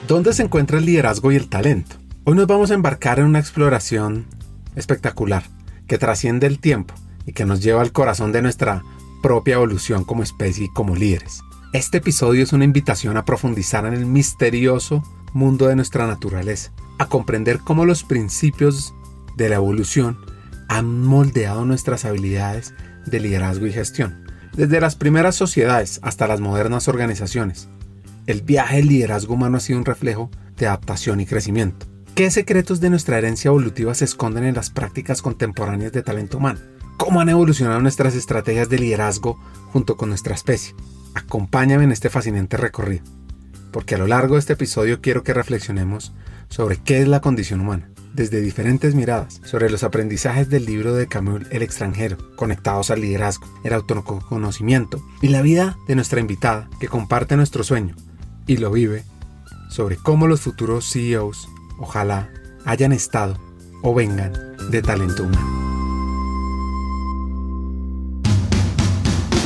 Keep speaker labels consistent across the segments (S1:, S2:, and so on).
S1: ¿Dónde se encuentra el liderazgo y el talento? Hoy nos vamos a embarcar en una exploración espectacular que trasciende el tiempo y que nos lleva al corazón de nuestra propia evolución como especie y como líderes. Este episodio es una invitación a profundizar en el misterioso mundo de nuestra naturaleza, a comprender cómo los principios de la evolución han moldeado nuestras habilidades de liderazgo y gestión. Desde las primeras sociedades hasta las modernas organizaciones, el viaje del liderazgo humano ha sido un reflejo de adaptación y crecimiento. ¿Qué secretos de nuestra herencia evolutiva se esconden en las prácticas contemporáneas de talento humano? ¿Cómo han evolucionado nuestras estrategias de liderazgo junto con nuestra especie? Acompáñame en este fascinante recorrido, porque a lo largo de este episodio quiero que reflexionemos sobre qué es la condición humana, desde diferentes miradas, sobre los aprendizajes del libro de Camus, El extranjero, conectados al liderazgo, el autoconocimiento y la vida de nuestra invitada, que comparte nuestro sueño y lo vive, sobre cómo los futuros CEOs ojalá hayan estado o vengan de talento humano.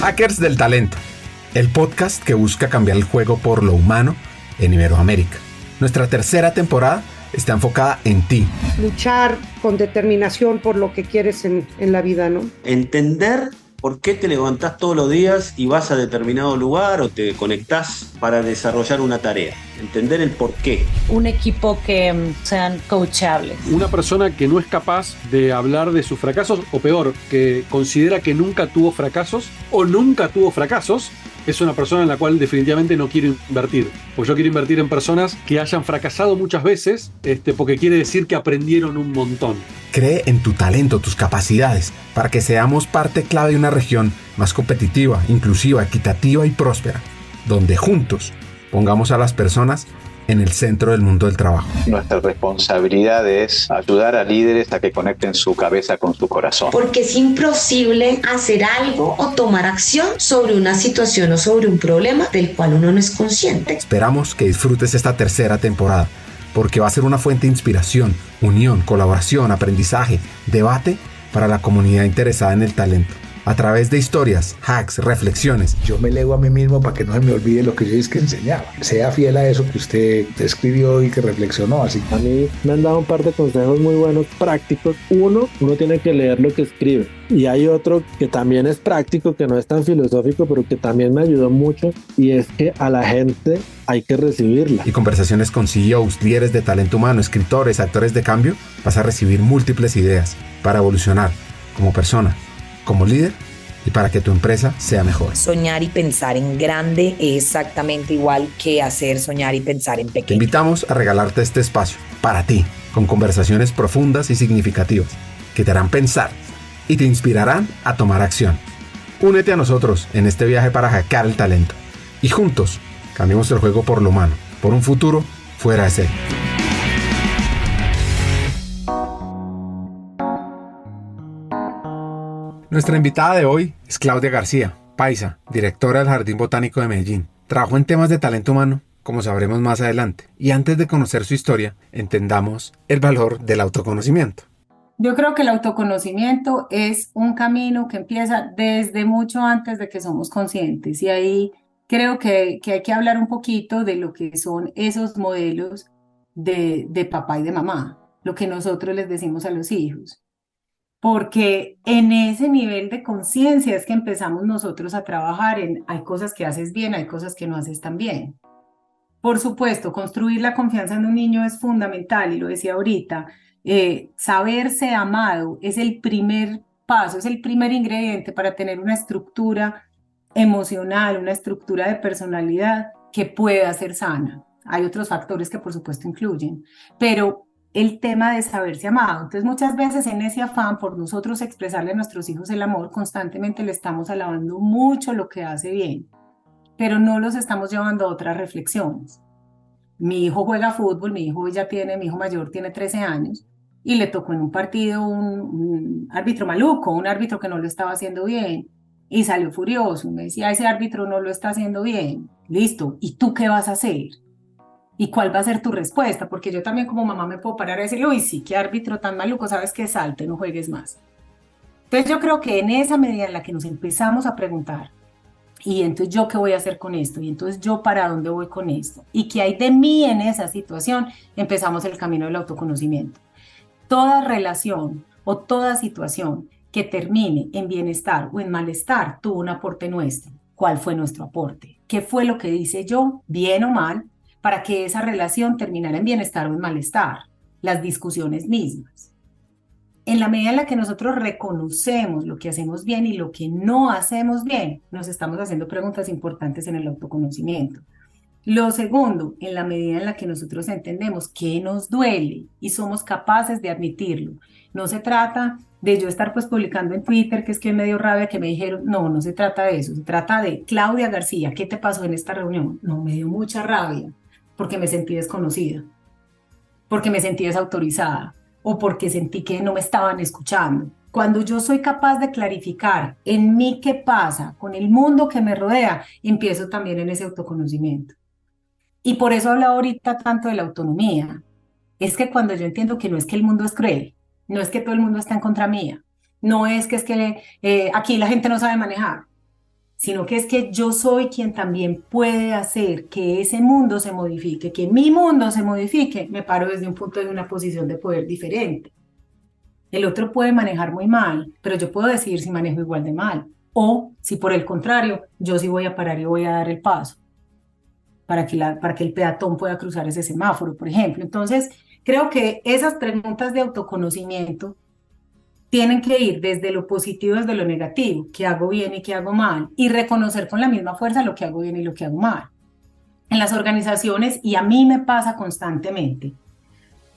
S1: Hackers del Talento, el podcast que busca cambiar el juego por lo humano en Iberoamérica. Nuestra tercera temporada está enfocada en ti.
S2: Luchar con determinación por lo que quieres en la vida, ¿no?
S3: Entender por qué te levantás todos los días y vas a determinado lugar o te conectás para desarrollar una tarea. Entender el por qué.
S4: Un equipo que sean coachables.
S5: Una persona que no es capaz de hablar de sus fracasos, o peor, que considera que nunca tuvo fracasos o nunca tuvo fracasos, es una persona en la cual definitivamente no quiero invertir. Pues yo quiero invertir en personas que hayan fracasado muchas veces, porque quiere decir que aprendieron un montón.
S1: Cree en tu talento, tus capacidades, para que seamos parte clave de una región más competitiva, inclusiva, equitativa y próspera, donde juntos pongamos a las personas en el centro del mundo del trabajo.
S6: Nuestra responsabilidad es ayudar a líderes a que conecten su cabeza con su corazón.
S7: Porque es imposible hacer algo o tomar acción sobre una situación o sobre un problema del cual uno no es consciente.
S1: Esperamos que disfrutes esta tercera temporada, porque va a ser una fuente de inspiración, unión, colaboración, aprendizaje, debate para la comunidad interesada en el talento. A través de historias, hacks, reflexiones.
S8: Yo me leo a mí mismo para que no se me olvide lo que yo que enseñaba. Sea fiel a eso que usted escribió y que reflexionó. Así.
S9: A mí me han dado un par de consejos muy buenos, prácticos. Uno tiene que leer lo que escribe. Y hay otro que también es práctico, que no es tan filosófico, pero que también me ayudó mucho. Y es que a la gente hay que recibirla.
S1: Y conversaciones con CEOs, líderes de talento humano, escritores, actores de cambio, vas a recibir múltiples ideas para evolucionar como persona, como líder y para que tu empresa sea mejor.
S4: Soñar y pensar en grande es exactamente igual que hacer soñar y pensar en pequeño.
S1: Te invitamos a regalarte este espacio para ti, con conversaciones profundas y significativas que te harán pensar y te inspirarán a tomar acción. Únete a nosotros en este viaje para hackear el talento y juntos cambiemos el juego por lo humano, por un futuro fuera de serie. Nuestra invitada de hoy es Claudia García, paisa, directora del Jardín Botánico de Medellín. Trabajó en temas de talento humano, como sabremos más adelante. Y antes de conocer su historia, entendamos el valor del autoconocimiento.
S10: Yo creo que el autoconocimiento es un camino que empieza desde mucho antes de que somos conscientes. Y ahí creo que hay que hablar un poquito de lo que son esos modelos de papá y de mamá, lo que nosotros les decimos a los hijos. Porque en ese nivel de conciencia es que empezamos nosotros a trabajar en hay cosas que haces bien, hay cosas que no haces tan bien. Por supuesto, construir la confianza en un niño es fundamental y lo decía ahorita, saberse amado es el primer paso, es el primer ingrediente para tener una estructura emocional, una estructura de personalidad que pueda ser sana. Hay otros factores que por supuesto influyen, pero el tema de saberse amado. Entonces muchas veces en ese afán por nosotros expresarle a nuestros hijos el amor, constantemente le estamos alabando mucho lo que hace bien, pero no los estamos llevando a otras reflexiones. Mi hijo juega fútbol, mi hijo mayor tiene 13 años y le tocó en un partido un árbitro maluco, un árbitro que no lo estaba haciendo bien y salió furioso. Me decía, ese árbitro no lo está haciendo bien. Listo, ¿y tú qué vas a hacer? ¿Y cuál va a ser tu respuesta? Porque yo también como mamá me puedo parar a decirle, uy, sí, qué árbitro tan maluco, sabes que salte, no juegues más. Entonces yo creo que en esa medida en la que nos empezamos a preguntar Y entonces, ¿yo qué voy a hacer con esto? Y entonces, ¿yo para dónde voy con esto? ¿Y qué hay de mí en esa situación? Empezamos el camino del autoconocimiento. Toda relación o toda situación que termine en bienestar o en malestar tuvo un aporte nuestro. ¿Cuál fue nuestro aporte? ¿Qué fue lo que hice yo, bien o mal, para que esa relación terminara en bienestar o en malestar? Las discusiones mismas. En la medida en la que nosotros reconocemos lo que hacemos bien y lo que no hacemos bien, nos estamos haciendo preguntas importantes en el autoconocimiento. Lo segundo, en la medida en la que nosotros entendemos qué nos duele y somos capaces de admitirlo. No se trata de yo estar pues publicando en Twitter que es que me dio rabia que me dijeron, no se trata de eso, se trata de Claudia García, ¿qué te pasó en esta reunión? No, me dio mucha rabia porque me sentí desconocida, porque me sentí desautorizada o porque sentí que no me estaban escuchando. Cuando yo soy capaz de clarificar en mí qué pasa con el mundo que me rodea, empiezo también en ese autoconocimiento. Y por eso hablo ahorita tanto de la autonomía. Es que cuando yo entiendo que no es que el mundo es cruel, no es que todo el mundo está en contra mía, no es que aquí la gente no sabe manejar, sino que es que yo soy quien también puede hacer que ese mundo se modifique, que mi mundo se modifique, me paro desde un punto de una posición de poder diferente. El otro puede manejar muy mal, pero yo puedo decidir si manejo igual de mal, o si por el contrario, yo sí voy a parar y voy a dar el paso para que el peatón pueda cruzar ese semáforo, por ejemplo. Entonces, creo que esas preguntas de autoconocimiento tienen que ir desde lo positivo, desde lo negativo, qué hago bien y qué hago mal, y reconocer con la misma fuerza lo que hago bien y lo que hago mal. En las organizaciones, y a mí me pasa constantemente,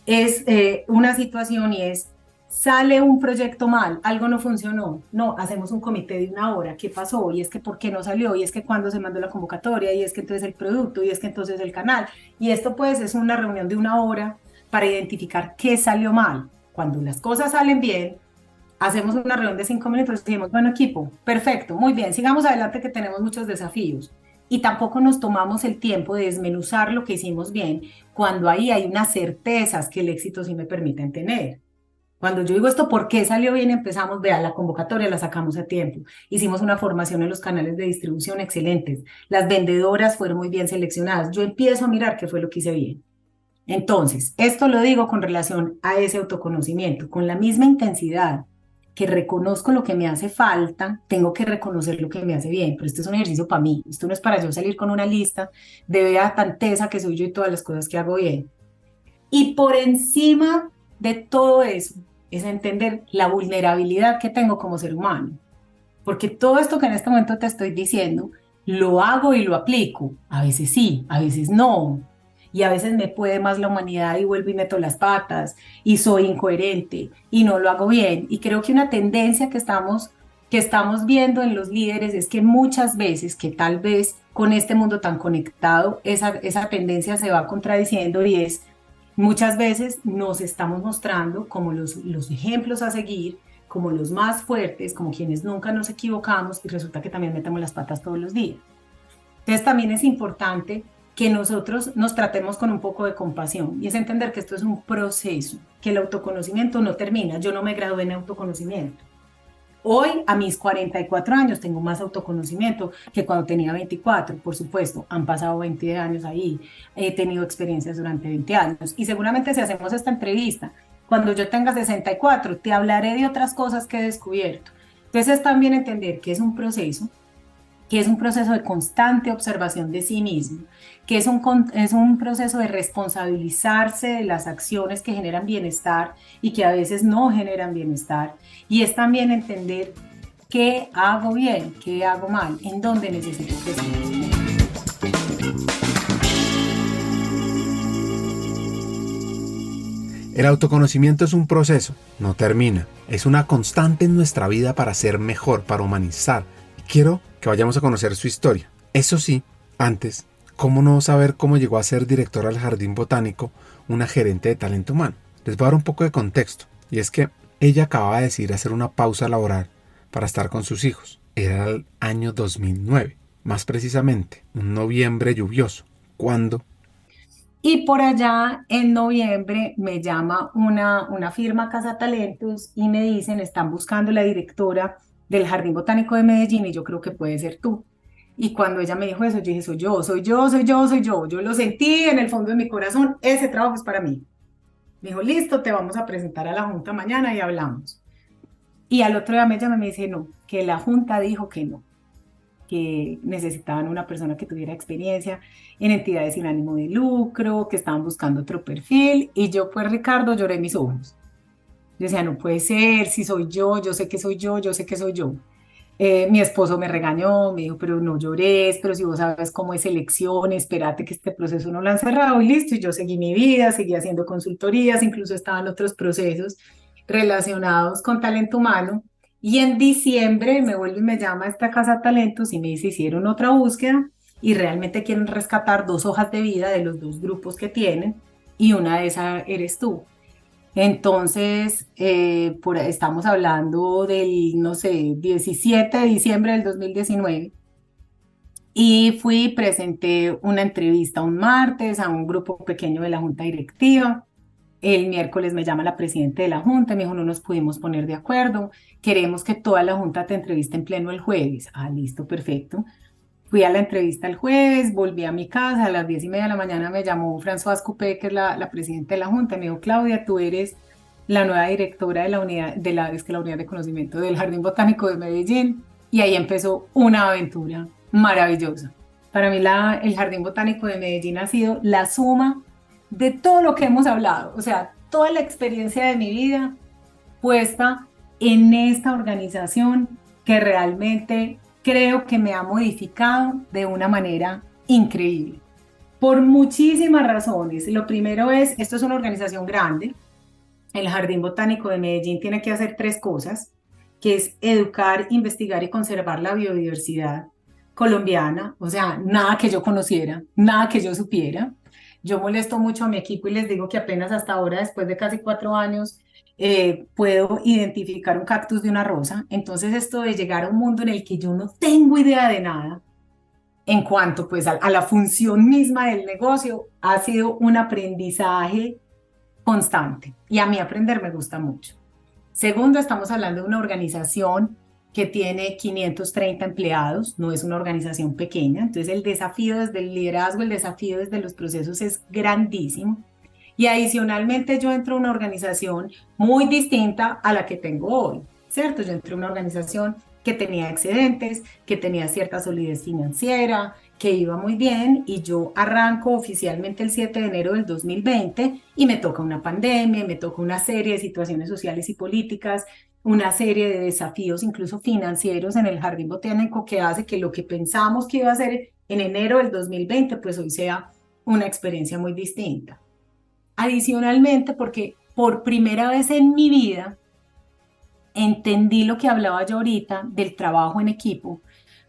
S10: es una situación y es, sale un proyecto mal, algo no funcionó, no, hacemos un comité de 1 hora, ¿qué pasó? Y es que ¿por qué no salió? Y es que cuándo se mandó la convocatoria, y es que entonces el producto, y es que entonces el canal, y esto pues es una reunión de 1 hora para identificar qué salió mal. Cuando las cosas salen bien, hacemos una reunión de 5 minutos y decimos, bueno equipo, perfecto, muy bien, sigamos adelante que tenemos muchos desafíos. Y tampoco nos tomamos el tiempo de desmenuzar lo que hicimos bien, cuando ahí hay unas certezas que el éxito sí me permiten tener. Cuando yo digo esto, ¿por qué salió bien? Empezamos, vea, la convocatoria la sacamos a tiempo. Hicimos una formación en los canales de distribución excelentes. Las vendedoras fueron muy bien seleccionadas. Yo empiezo a mirar qué fue lo que hice bien. Entonces, esto lo digo con relación a ese autoconocimiento. Con la misma intensidad que reconozco lo que me hace falta, tengo que reconocer lo que me hace bien. Pero esto es un ejercicio para mí. Esto no es para yo salir con una lista de vea tan tesa que soy yo y todas las cosas que hago bien. Y por encima de todo eso, es entender la vulnerabilidad que tengo como ser humano. Porque todo esto que en este momento te estoy diciendo, lo hago y lo aplico. A veces sí, a veces no. Y a veces me puede más la humanidad y vuelvo y meto las patas y soy incoherente y no lo hago bien. Y creo que una tendencia que estamos viendo en los líderes es que muchas veces, que tal vez con este mundo tan conectado, esa tendencia se va contradiciendo y es muchas veces nos estamos mostrando como los ejemplos a seguir, como los más fuertes, como quienes nunca nos equivocamos y resulta que también metemos las patas todos los días. Entonces también es importante que nosotros nos tratemos con un poco de compasión y es entender que esto es un proceso, que el autoconocimiento no termina. Yo no me gradué en autoconocimiento. Hoy, a mis 44 años, tengo más autoconocimiento que cuando tenía 24, por supuesto. Han pasado 20 años ahí, he tenido experiencias durante 20 años. Y seguramente si hacemos esta entrevista, cuando yo tenga 64, te hablaré de otras cosas que he descubierto. Entonces, es también entender que es un proceso de constante observación de sí mismo, que es un proceso de responsabilizarse de las acciones que generan bienestar y que a veces no generan bienestar, y es también entender qué hago bien, qué hago mal, en dónde necesito crecer.
S1: El autoconocimiento es un proceso, no termina, es una constante en nuestra vida para ser mejor, para humanizar. Quiero que vayamos a conocer su historia. Eso sí, antes, ¿cómo no saber cómo llegó a ser directora del Jardín Botánico, una gerente de talento humano? Les voy a dar un poco de contexto, y es que ella acababa de decidir hacer una pausa laboral para estar con sus hijos. Era el año 2009, más precisamente, un noviembre lluvioso, cuando...
S10: Y por allá en noviembre me llama una firma Casa Talentos y me dicen, están buscando la directora del Jardín Botánico de Medellín y yo creo que puede ser tú. Y cuando ella me dijo eso, yo dije, soy yo, soy yo, soy yo, soy yo. Yo lo sentí en el fondo de mi corazón, ese trabajo es para mí. Me dijo, listo, te vamos a presentar a la junta mañana y hablamos. Y al otro día me llama y me dice, no, que la junta dijo que no, que necesitaban una persona que tuviera experiencia en entidades sin ánimo de lucro, que estaban buscando otro perfil. Y yo, pues, Ricardo, lloré mis ojos. Yo decía, no puede ser, si soy yo sé que soy yo sé que soy yo. Mi esposo me regañó, me dijo, pero no llores, pero si vos sabes cómo es elección, espérate que este proceso no lo han cerrado y listo. Y yo seguí mi vida, seguí haciendo consultorías, incluso estaban otros procesos relacionados con talento humano. Y en diciembre me vuelve y me llama a esta Casa Talentos y me dice, hicieron otra búsqueda y realmente quieren rescatar 2 hojas de vida de los 2 grupos que tienen y una de esas eres tú. Entonces, estamos hablando del, no sé, 17 de diciembre del 2019 y fui y presenté una entrevista un martes a un grupo pequeño de la junta directiva. El miércoles me llama la presidenta de la junta, me dijo, no nos pudimos poner de acuerdo, queremos que toda la junta te entreviste en pleno el jueves. Ah, listo, perfecto. Fui a la entrevista el jueves, volví a mi casa, a las 10:30 de la mañana me llamó Françoise Coupé, que es la presidenta de la junta, me dijo, Claudia, tú eres la nueva directora de la unidad, es que la unidad de conocimiento del Jardín Botánico de Medellín, y ahí empezó una aventura maravillosa. Para mí el Jardín Botánico de Medellín ha sido la suma de todo lo que hemos hablado, o sea, toda la experiencia de mi vida puesta en esta organización que realmente creo que me ha modificado de una manera increíble, por muchísimas razones. Lo primero es, esto es una organización grande, el Jardín Botánico de Medellín tiene que hacer 3 cosas, que es educar, investigar y conservar la biodiversidad colombiana, o sea, nada que yo conociera, nada que yo supiera. Yo molesto mucho a mi equipo y les digo que apenas hasta ahora, después de casi 4 años, puedo identificar un cactus de una rosa. Entonces esto de llegar a un mundo en el que yo no tengo idea de nada, en cuanto pues a la función misma del negocio, ha sido un aprendizaje constante. Y a mí aprender me gusta mucho. Segundo, estamos hablando de una organización que tiene 530 empleados, no es una organización pequeña, entonces el desafío desde el liderazgo, el desafío desde los procesos es grandísimo. Y adicionalmente yo entro a una organización muy distinta a la que tengo hoy, ¿cierto? Yo entré a una organización que tenía excedentes, que tenía cierta solidez financiera, que iba muy bien, y yo arranco oficialmente el 7 de enero del 2020 y me toca una pandemia, me toca una serie de situaciones sociales y políticas, una serie de desafíos incluso financieros en el Jardín Botánico que hace que lo que pensamos que iba a ser en enero del 2020, pues hoy sea una experiencia muy distinta. Adicionalmente, porque por primera vez en mi vida entendí lo que hablaba yo ahorita del trabajo en equipo,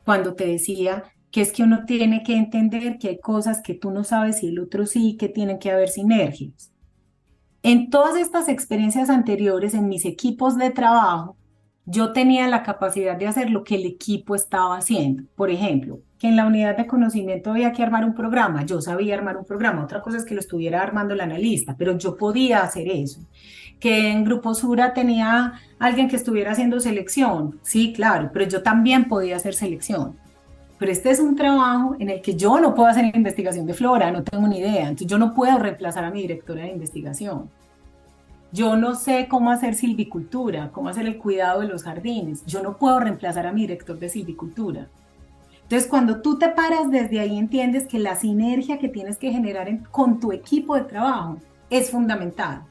S10: cuando te decía que es que uno tiene que entender que hay cosas que tú no sabes y el otro sí, que tienen que haber sinergias. En todas estas experiencias anteriores, en mis equipos de trabajo, yo tenía la capacidad de hacer lo que el equipo estaba haciendo. Por ejemplo, que en la unidad de conocimiento había que armar un programa, yo sabía armar un programa, otra cosa es que lo estuviera armando el analista, pero yo podía hacer eso. Que en Grupo Sura tenía alguien que estuviera haciendo selección, sí, claro, pero yo también podía hacer selección. Pero este es un trabajo en el que yo no puedo hacer investigación de flora, no tengo ni idea, entonces yo no puedo reemplazar a mi directora de investigación. Yo no sé cómo hacer silvicultura, cómo hacer el cuidado de los jardines, yo no puedo reemplazar a mi director de silvicultura. Entonces, cuando tú te paras desde ahí, entiendes que la sinergia que tienes que generar con tu equipo de trabajo es fundamental,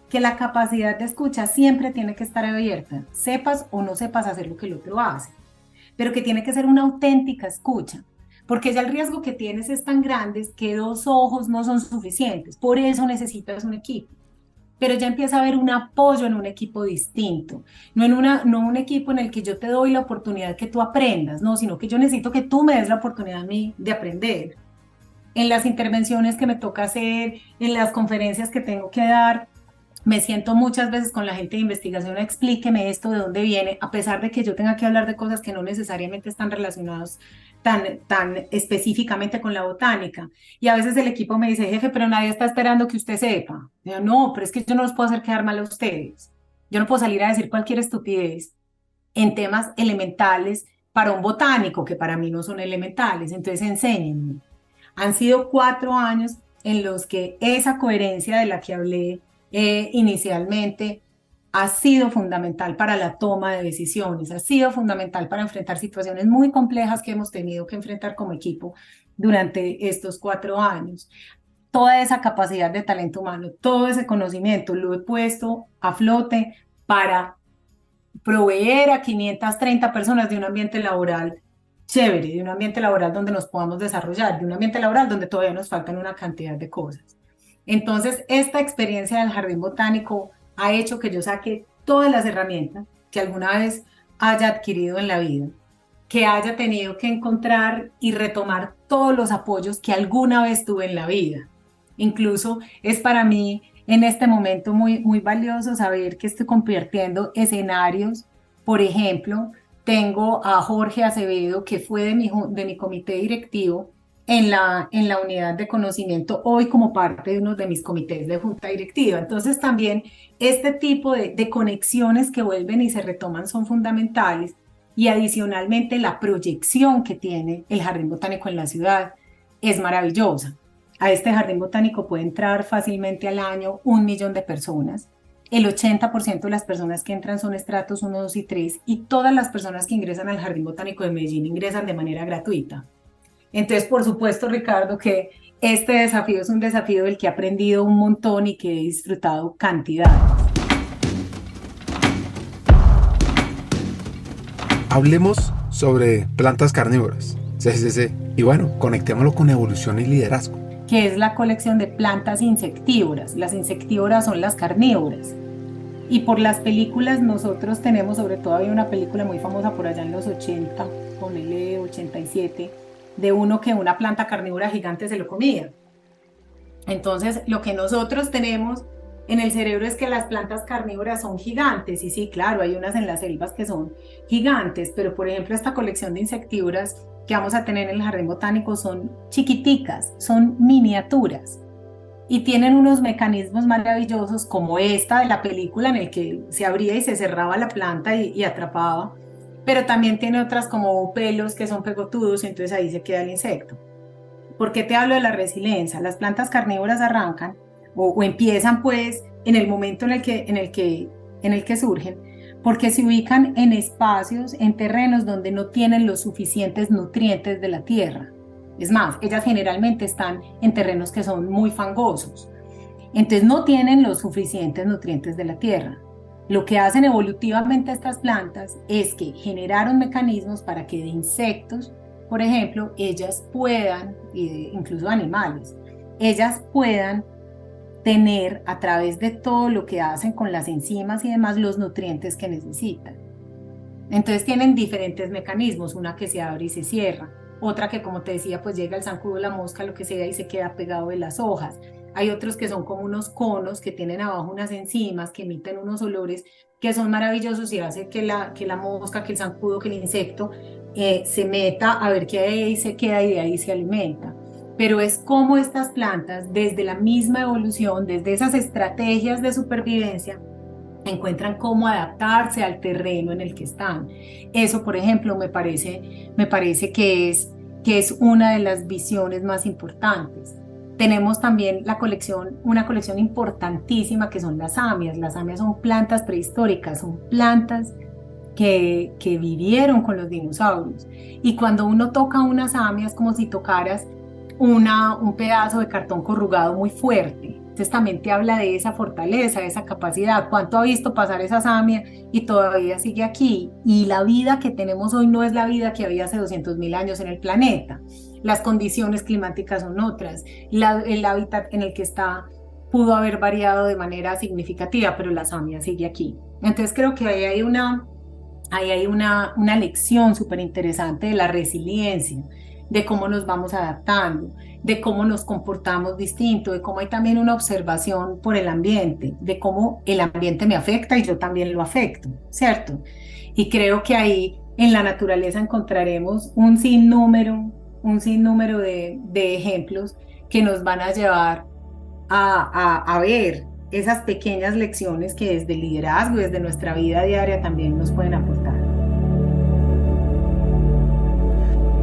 S10: que la capacidad de escucha siempre tiene que estar abierta, sepas o no sepas hacer lo que el otro hace, pero que tiene que ser una auténtica escucha, porque ya el riesgo que tienes es tan grande que 2 ojos no son suficientes, por eso necesitas un equipo. Pero ya empieza a haber un apoyo en un equipo distinto, no un equipo en el que yo te doy la oportunidad que tú aprendas, no, sino que yo necesito que tú me des la oportunidad a mí de aprender. En las intervenciones que me toca hacer, en las conferencias que tengo que dar, me siento muchas veces con la gente de investigación, explíqueme esto, de dónde viene, a pesar de que yo tenga que hablar de cosas que no necesariamente están relacionadas tan específicamente con la botánica. Y a veces el equipo me dice, jefe, pero nadie está esperando que usted sepa. Yo, no, pero es que yo no los puedo hacer quedar mal a ustedes. Yo no puedo salir a decir cualquier estupidez en temas elementales para un botánico, que para mí no son elementales. Entonces, enséñenme. Han sido 4 años en los que esa coherencia de la que hablé inicialmente ha sido fundamental para la toma de decisiones, ha sido fundamental para enfrentar situaciones muy complejas que hemos tenido que enfrentar como equipo durante estos 4 años. Toda esa capacidad de talento humano, todo ese conocimiento lo he puesto a flote para proveer a 530 personas de un ambiente laboral chévere, de un ambiente laboral donde nos podamos desarrollar, de un ambiente laboral donde todavía nos faltan una cantidad de cosas. Entonces, esta experiencia del Jardín Botánico ha hecho que yo saque todas las herramientas que alguna vez haya adquirido en la vida, que haya tenido que encontrar y retomar todos los apoyos que alguna vez tuve en la vida. Incluso es para mí en este momento muy, muy valioso saber que estoy compartiendo escenarios. Por ejemplo, tengo a Jorge Acevedo, que fue de mi comité directivo en la unidad de conocimiento, hoy como parte de uno de mis comités de junta directiva. Entonces también este tipo de conexiones que vuelven y se retoman son fundamentales, y adicionalmente la proyección que tiene el Jardín Botánico en la ciudad es maravillosa. A este Jardín Botánico puede entrar fácilmente al año 1 millón de personas. El 80% de las personas que entran son estratos 1, 2 y 3, y todas las personas que ingresan al Jardín Botánico de Medellín ingresan de manera gratuita. Entonces, por supuesto, Ricardo, que este desafío es un desafío del que he aprendido un montón y que he disfrutado cantidad.
S1: Hablemos sobre plantas carnívoras. Sí. Y bueno, conectémoslo con evolución y liderazgo,
S10: Que es la colección de plantas insectívoras. Las insectívoras son las carnívoras. Y por las películas nosotros tenemos, sobre todo hay una película muy famosa por allá en los 80, ponele 87, de uno que una planta carnívora gigante se lo comía. Entonces, lo que nosotros tenemos en el cerebro es que las plantas carnívoras son gigantes, y sí, claro, hay unas en las selvas que son gigantes, pero por ejemplo esta colección de insectívoras que vamos a tener en el Jardín Botánico son chiquiticas, son miniaturas, y tienen unos mecanismos maravillosos como esta de la película en el que se abría y se cerraba la planta y atrapaba, pero también tiene otras como pelos que son pegotudos, y entonces ahí se queda el insecto. ¿Por qué te hablo de la resiliencia? Las plantas carnívoras arrancan o empiezan pues en el momento en el que surgen, porque se ubican en espacios, en terrenos donde no tienen los suficientes nutrientes de la tierra. Es más, ellas generalmente están en terrenos que son muy fangosos, entonces no tienen los suficientes nutrientes de la tierra. Lo que hacen evolutivamente estas plantas es que generaron mecanismos para que de insectos, por ejemplo, ellas puedan, incluso animales, ellas puedan tener a través de todo lo que hacen con las enzimas y demás los nutrientes que necesitan. Entonces tienen diferentes mecanismos, una que se abre y se cierra, otra que, como te decía, pues llega el zancudo, la mosca, lo que sea, y se queda pegado de las hojas. Hay otros que son como unos conos que tienen abajo unas enzimas que emiten unos olores que son maravillosos y hace que la mosca, que el zancudo, que el insecto se meta a ver qué hay ahí, se queda y de ahí se alimenta. Pero es como estas plantas, desde la misma evolución, desde esas estrategias de supervivencia, encuentran cómo adaptarse al terreno en el que están. Eso, por ejemplo, me parece que es una de las visiones más importantes. Tenemos también una colección importantísima que son las samias. Las samias son plantas prehistóricas, son plantas que vivieron con los dinosaurios. Y cuando uno toca una samia es como si tocaras un pedazo de cartón corrugado muy fuerte. Entonces también te habla de esa fortaleza, de esa capacidad. ¿Cuánto ha visto pasar esa samia y todavía sigue aquí? Y la vida que tenemos hoy no es la vida que había hace 200.000 años en el planeta. Las condiciones climáticas son otras. El hábitat en el que está pudo haber variado de manera significativa, pero la samia sigue aquí. Entonces creo que ahí hay una lección súper interesante de la resiliencia, de cómo nos vamos adaptando, de cómo nos comportamos distinto, de cómo hay también una observación por el ambiente, de cómo el ambiente me afecta y yo también lo afecto, ¿cierto? Y creo que ahí en la naturaleza encontraremos un sinnúmero de ejemplos que nos van a llevar a ver esas pequeñas lecciones que desde el liderazgo y desde nuestra vida diaria también nos pueden aportar.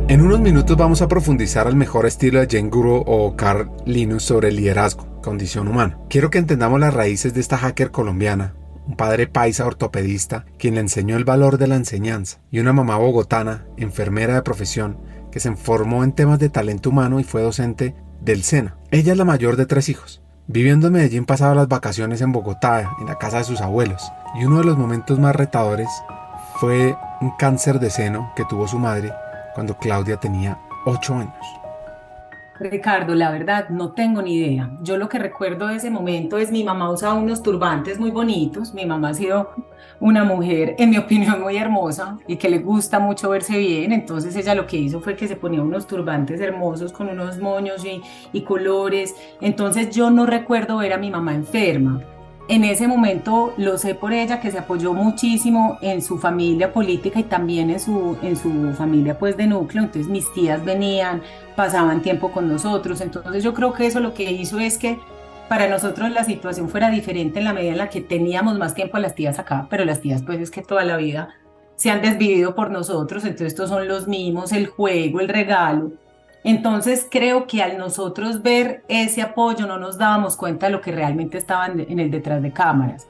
S1: En unos minutos vamos a profundizar al mejor estilo de Jane Goodall o Carl Linus sobre el liderazgo, condición humana. Quiero que entendamos las raíces de esta hacker colombiana, un padre paisa ortopedista quien le enseñó el valor de la enseñanza y una mamá bogotana, enfermera de profesión, que se formó en temas de talento humano y fue docente del SENA. Ella es la mayor de 3 hijos. Viviendo en Medellín pasaba las vacaciones en Bogotá, en la casa de sus abuelos, y uno de los momentos más retadores fue un cáncer de seno que tuvo su madre cuando Claudia tenía 8 años.
S10: Ricardo, la verdad no tengo ni idea. Yo lo que recuerdo de ese momento es mi mamá usaba unos turbantes muy bonitos. Mi mamá ha sido una mujer, en mi opinión, muy hermosa y que le gusta mucho verse bien. Entonces ella lo que hizo fue que se ponía unos turbantes hermosos con unos moños y colores. Entonces yo no recuerdo ver a mi mamá enferma. En ese momento lo sé por ella, que se apoyó muchísimo en su familia política y también en su familia pues de núcleo. Entonces mis tías venían, pasaban tiempo con nosotros. Entonces yo creo que eso lo que hizo es que para nosotros la situación fuera diferente en la medida en la que teníamos más tiempo a las tías acá, pero las tías pues es que toda la vida se han desvivido por nosotros. Entonces estos son los mimos, el juego, el regalo. Entonces creo que al nosotros ver ese apoyo no nos dábamos cuenta de lo que realmente estaba en el detrás de cámaras.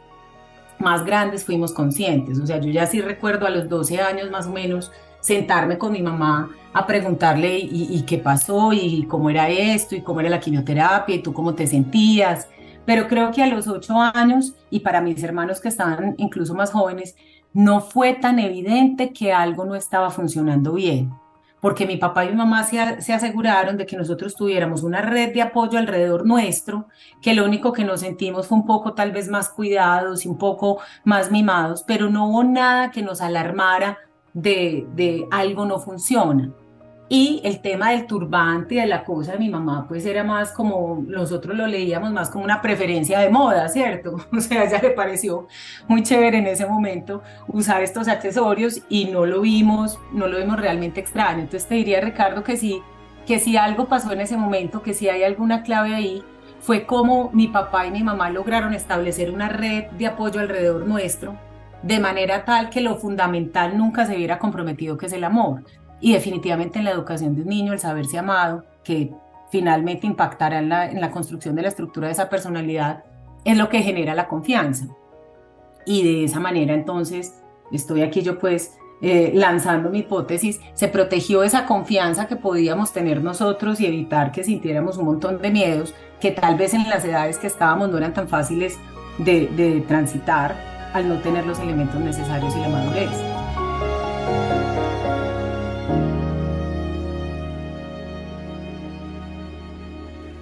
S10: Más grandes fuimos conscientes, o sea, yo ya sí recuerdo a los 12 años más o menos sentarme con mi mamá a preguntarle y qué pasó y cómo era esto y cómo era la quimioterapia y tú cómo te sentías. Pero creo que a los 8 años y para mis hermanos que estaban incluso más jóvenes, no fue tan evidente que algo no estaba funcionando bien. Porque mi papá y mi mamá se aseguraron de que nosotros tuviéramos una red de apoyo alrededor nuestro, que lo único que nos sentimos fue un poco tal vez más cuidados y un poco más mimados, pero no hubo nada que nos alarmara de algo no funciona. Y el tema del turbante y de la cosa de mi mamá, pues era más como, nosotros lo leíamos más como una preferencia de moda, ¿cierto? O sea, a ella le pareció muy chévere en ese momento usar estos accesorios y no lo vimos realmente extraño. Entonces te diría, Ricardo, que si algo pasó en ese momento, que si hay alguna clave ahí, fue cómo mi papá y mi mamá lograron establecer una red de apoyo alrededor nuestro, de manera tal que lo fundamental nunca se viera comprometido, que es el amor. Y definitivamente en la educación de un niño, el saberse amado, que finalmente impactará en la construcción de la estructura de esa personalidad, es lo que genera la confianza. Y de esa manera entonces, estoy aquí yo pues lanzando mi hipótesis, se protegió esa confianza que podíamos tener nosotros y evitar que sintiéramos un montón de miedos que tal vez en las edades que estábamos no eran tan fáciles de transitar al no tener los elementos necesarios y la madurez.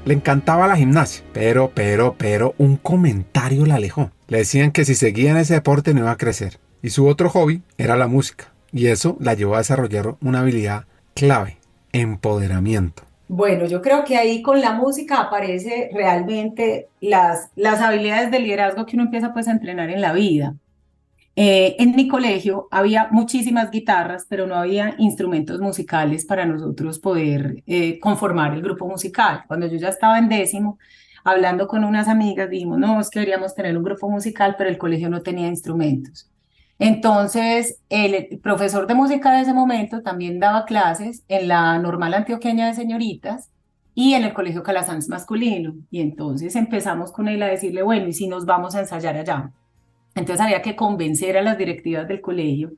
S1: Le encantaba la gimnasia, pero un comentario la alejó. Le decían que si seguía en ese deporte no iba a crecer. Y su otro hobby era la música. Y eso la llevó a desarrollar una habilidad clave: empoderamiento.
S10: Bueno, yo creo que ahí con la música aparece realmente las habilidades de liderazgo que uno empieza pues a entrenar en la vida. En mi colegio había muchísimas guitarras, pero no había instrumentos musicales para nosotros poder conformar el grupo musical. Cuando yo ya estaba en 10º, hablando con unas amigas, dijimos, no, es que deberíamos tener un grupo musical, pero el colegio no tenía instrumentos. Entonces, el profesor de música de ese momento también daba clases en la Normal Antioqueña de Señoritas y en el Colegio Calasanz masculino. Y entonces empezamos con él a decirle, bueno, ¿y si nos vamos a ensayar allá? Entonces había que convencer a las directivas del colegio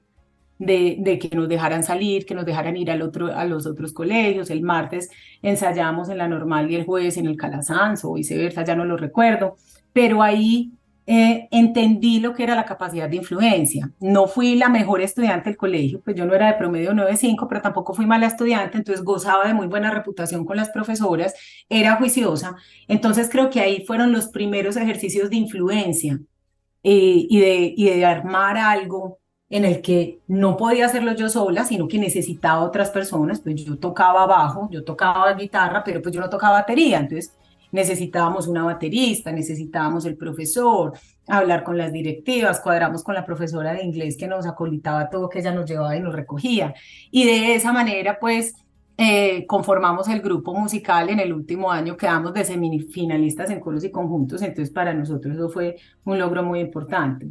S10: de que nos dejaran salir, que nos dejaran ir a los otros colegios. El martes ensayamos en la Normal y el jueves en el Calasanz o viceversa, ya no lo recuerdo. Pero ahí entendí lo que era la capacidad de influencia. No fui la mejor estudiante del colegio, pues yo no era de promedio 9.5, pero tampoco fui mala estudiante, entonces gozaba de muy buena reputación con las profesoras, era juiciosa. Entonces creo que ahí fueron los primeros ejercicios de influencia. Y de armar algo en el que no podía hacerlo yo sola, sino que necesitaba otras personas. Pues yo tocaba bajo, yo tocaba guitarra, pero pues yo no tocaba batería, entonces necesitábamos una baterista, necesitábamos el profesor, hablar con las directivas, cuadramos con la profesora de inglés que nos acolitaba todo, que ella nos llevaba y nos recogía, y de esa manera pues conformamos el grupo musical. En el último año quedamos de semifinalistas en coros y conjuntos, entonces para nosotros eso fue un logro muy importante.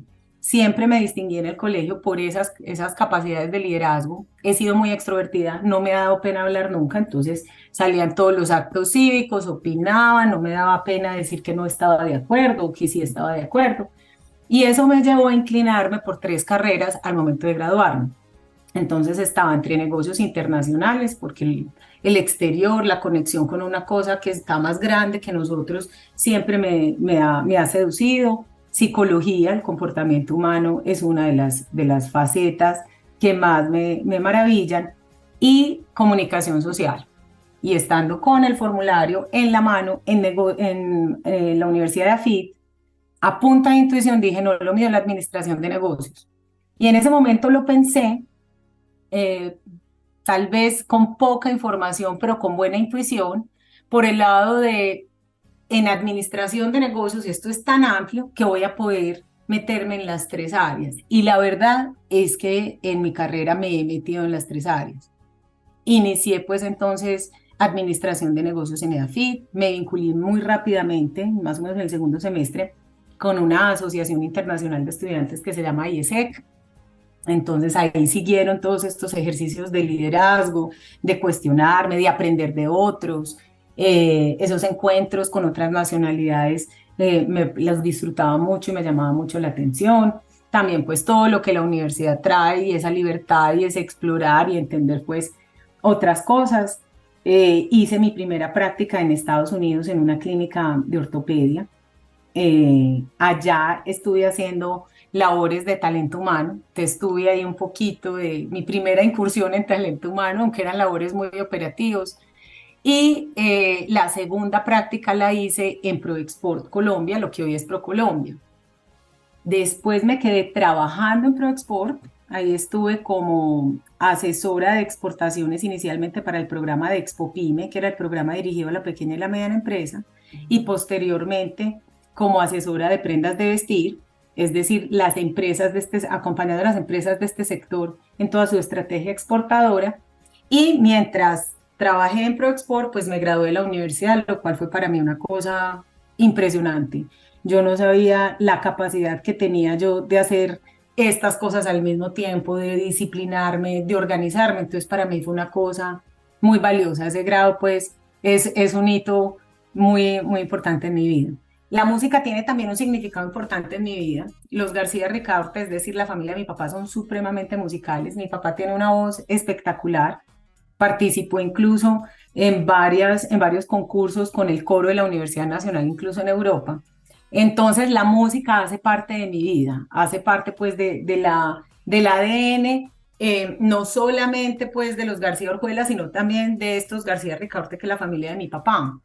S10: Siempre me distinguí en el colegio por esas capacidades de liderazgo. He sido muy extrovertida, no me ha dado pena hablar nunca, entonces salía en todos los actos cívicos, opinaba, no me daba pena decir que no estaba de acuerdo o que sí estaba de acuerdo. Y eso me llevó a inclinarme por 3 carreras al momento de graduarme. Entonces estaba entre negocios internacionales, porque el exterior, la conexión con una cosa que está más grande que nosotros, siempre me ha seducido. Psicología, el comportamiento humano es una de las facetas que más me maravillan, y comunicación social. Y estando con el formulario en la mano en la Universidad de AFIT, a punta de intuición dije, no, lo mío es la administración de negocios. Y en ese momento lo pensé, tal vez con poca información, pero con buena intuición, por el lado de, en administración de negocios, esto es tan amplio que voy a poder meterme en las 3 áreas. Y la verdad es que en mi carrera me he metido en las 3 áreas. Inicié pues entonces administración de negocios en EDAFIT, me vinculé muy rápidamente, más o menos en el segundo semestre, con una asociación internacional de estudiantes que se llama IESEC. Entonces ahí siguieron todos estos ejercicios de liderazgo, de cuestionarme, de aprender de otros. Esos encuentros con otras nacionalidades los disfrutaba mucho y me llamaba mucho la atención. También pues todo lo que la universidad trae, y esa libertad y ese explorar y entender pues otras cosas. Hice mi primera práctica en Estados Unidos en una clínica de ortopedia. Allá estuve haciendo labores de talento humano, estuve ahí un poquito de mi primera incursión en talento humano, aunque eran labores muy operativos. Y la segunda práctica la hice en ProExport Colombia, lo que hoy es ProColombia. Después me quedé trabajando en ProExport, ahí estuve como asesora de exportaciones inicialmente para el programa de ExpoPyme, que era el programa dirigido a la pequeña y la mediana empresa, y posteriormente como asesora de prendas de vestir, es decir, las empresas acompañando a las empresas de este sector en toda su estrategia exportadora. Y mientras trabajé en ProExport, pues me gradué de la universidad, lo cual fue para mí una cosa impresionante. Yo no sabía la capacidad que tenía yo de hacer estas cosas al mismo tiempo, de disciplinarme, de organizarme. Entonces para mí fue una cosa muy valiosa. Ese grado pues es un hito muy, muy importante en mi vida. La música tiene también un significado importante en mi vida. Los García Ricaurte, es decir, la familia de mi papá, son supremamente musicales. Mi papá tiene una voz espectacular. Participó incluso en varios concursos con el coro de la Universidad Nacional, incluso en Europa. Entonces la música hace parte de mi vida, hace parte pues del ADN, no solamente pues de los García Orjuela, sino también de estos García Ricaurte, que es la familia de mi papá.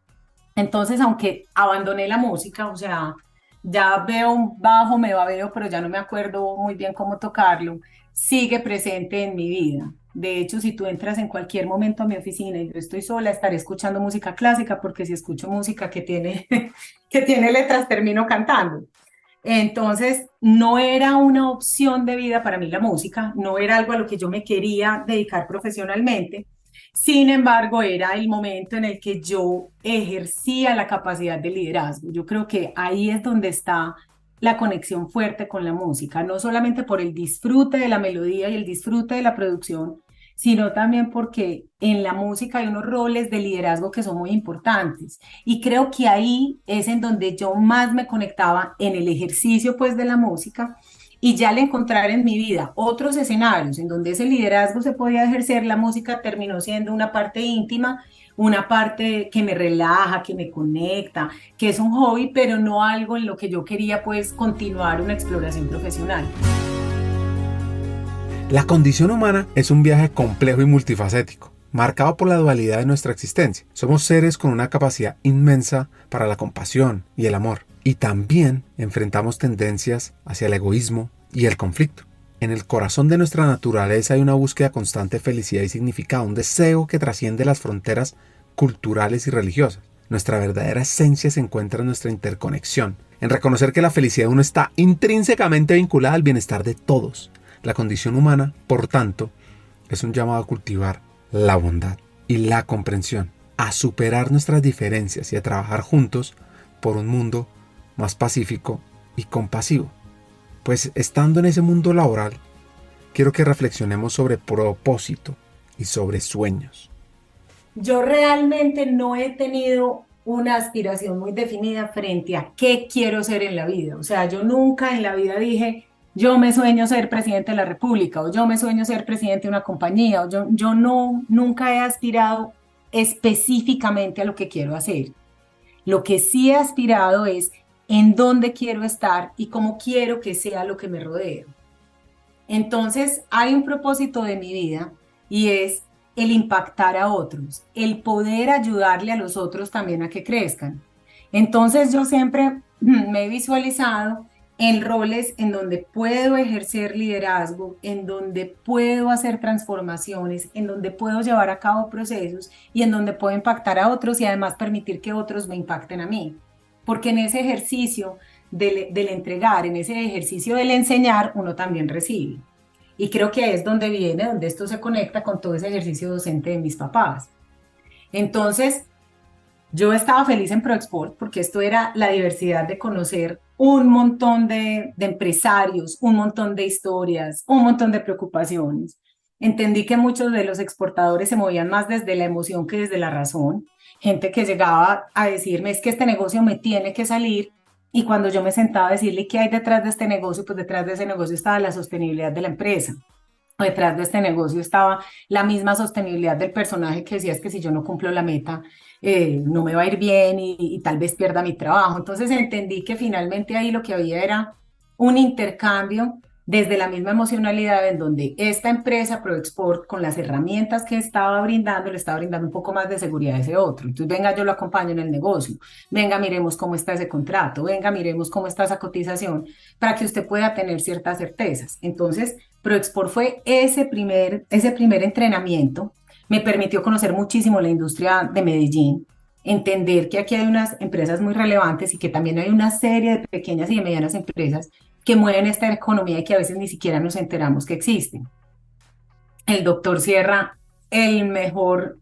S10: Entonces, aunque abandoné la música, o sea, ya veo un bajo, me babeo, pero ya no me acuerdo muy bien cómo tocarlo, sigue presente en mi vida. De hecho, si tú entras en cualquier momento a mi oficina y yo estoy sola, estaré escuchando música clásica, porque si escucho música que tiene letras, termino cantando. Entonces, no era una opción de vida para mí la música, no era algo a lo que yo me quería dedicar profesionalmente. Sin embargo, era el momento en el que yo ejercía la capacidad de liderazgo. Yo creo que ahí es donde está la conexión fuerte con la música, no solamente por el disfrute de la melodía y el disfrute de la producción, sino también porque en la música hay unos roles de liderazgo que son muy importantes. Y creo que ahí es en donde yo más me conectaba en el ejercicio pues de la música. Y ya al encontrar en mi vida otros escenarios en donde ese liderazgo se podía ejercer, la música terminó siendo una parte íntima, una parte que me relaja, que me conecta, que es un hobby, pero no algo en lo que yo quería pues continuar una exploración profesional.
S1: La condición humana es un viaje complejo y multifacético, marcado por la dualidad de nuestra existencia. Somos seres con una capacidad inmensa para la compasión y el amor. Y también enfrentamos tendencias hacia el egoísmo y el conflicto. En el corazón de nuestra naturaleza hay una búsqueda constante de felicidad y significado, un deseo que trasciende las fronteras culturales y religiosas. Nuestra verdadera esencia se encuentra en nuestra interconexión, en reconocer que la felicidad de uno está intrínsecamente vinculada al bienestar de todos. La condición humana, por tanto, es un llamado a cultivar la bondad y la comprensión, a superar nuestras diferencias y a trabajar juntos por un mundo más pacífico y compasivo. Pues estando en ese mundo laboral, quiero que reflexionemos sobre propósito y sobre sueños.
S10: Yo realmente no he tenido una aspiración muy definida frente a qué quiero ser en la vida. O sea, yo nunca en la vida dije, yo me sueño ser presidente de la República, o yo me sueño ser presidente de una compañía, o yo nunca he aspirado específicamente a lo que quiero hacer. Lo que sí he aspirado es en dónde quiero estar y cómo quiero que sea lo que me rodea. Entonces, hay un propósito de mi vida y es el impactar a otros, el poder ayudarle a los otros también a que crezcan. Entonces, yo siempre me he visualizado en roles en donde puedo ejercer liderazgo, en donde puedo hacer transformaciones, en donde puedo llevar a cabo procesos y en donde puedo impactar a otros y además permitir que otros me impacten a mí. Porque en ese ejercicio del entregar, en ese ejercicio del enseñar, uno también recibe. Y creo que ahí es donde viene, donde esto se conecta con todo ese ejercicio docente de mis papás. Entonces, yo estaba feliz en ProExport porque esto era la diversidad de conocer un montón de empresarios, un montón de historias, un montón de preocupaciones. Entendí que muchos de los exportadores se movían más desde la emoción que desde la razón. Gente que llegaba a decirme, es que este negocio me tiene que salir. Y cuando yo me sentaba a decirle qué hay detrás de este negocio, pues detrás de ese negocio estaba la sostenibilidad de la empresa. Detrás de este negocio estaba la misma sostenibilidad del personaje que decía, es que si yo no cumplo la meta, no me va a ir bien y tal vez pierda mi trabajo. Entonces entendí que finalmente ahí lo que había era un intercambio desde la misma emocionalidad en donde esta empresa ProExport con las herramientas que estaba brindando, le estaba brindando un poco más de seguridad a ese otro. Entonces venga, yo lo acompaño en el negocio, venga, miremos cómo está ese contrato, venga, miremos cómo está esa cotización para que usted pueda tener ciertas certezas. Entonces ProExport fue ese primer entrenamiento, me permitió conocer muchísimo la industria de Medellín, entender que aquí hay unas empresas muy relevantes y que también hay una serie de pequeñas y de medianas empresas que mueven esta economía y que a veces ni siquiera nos enteramos que existen. El doctor Sierra, el mejor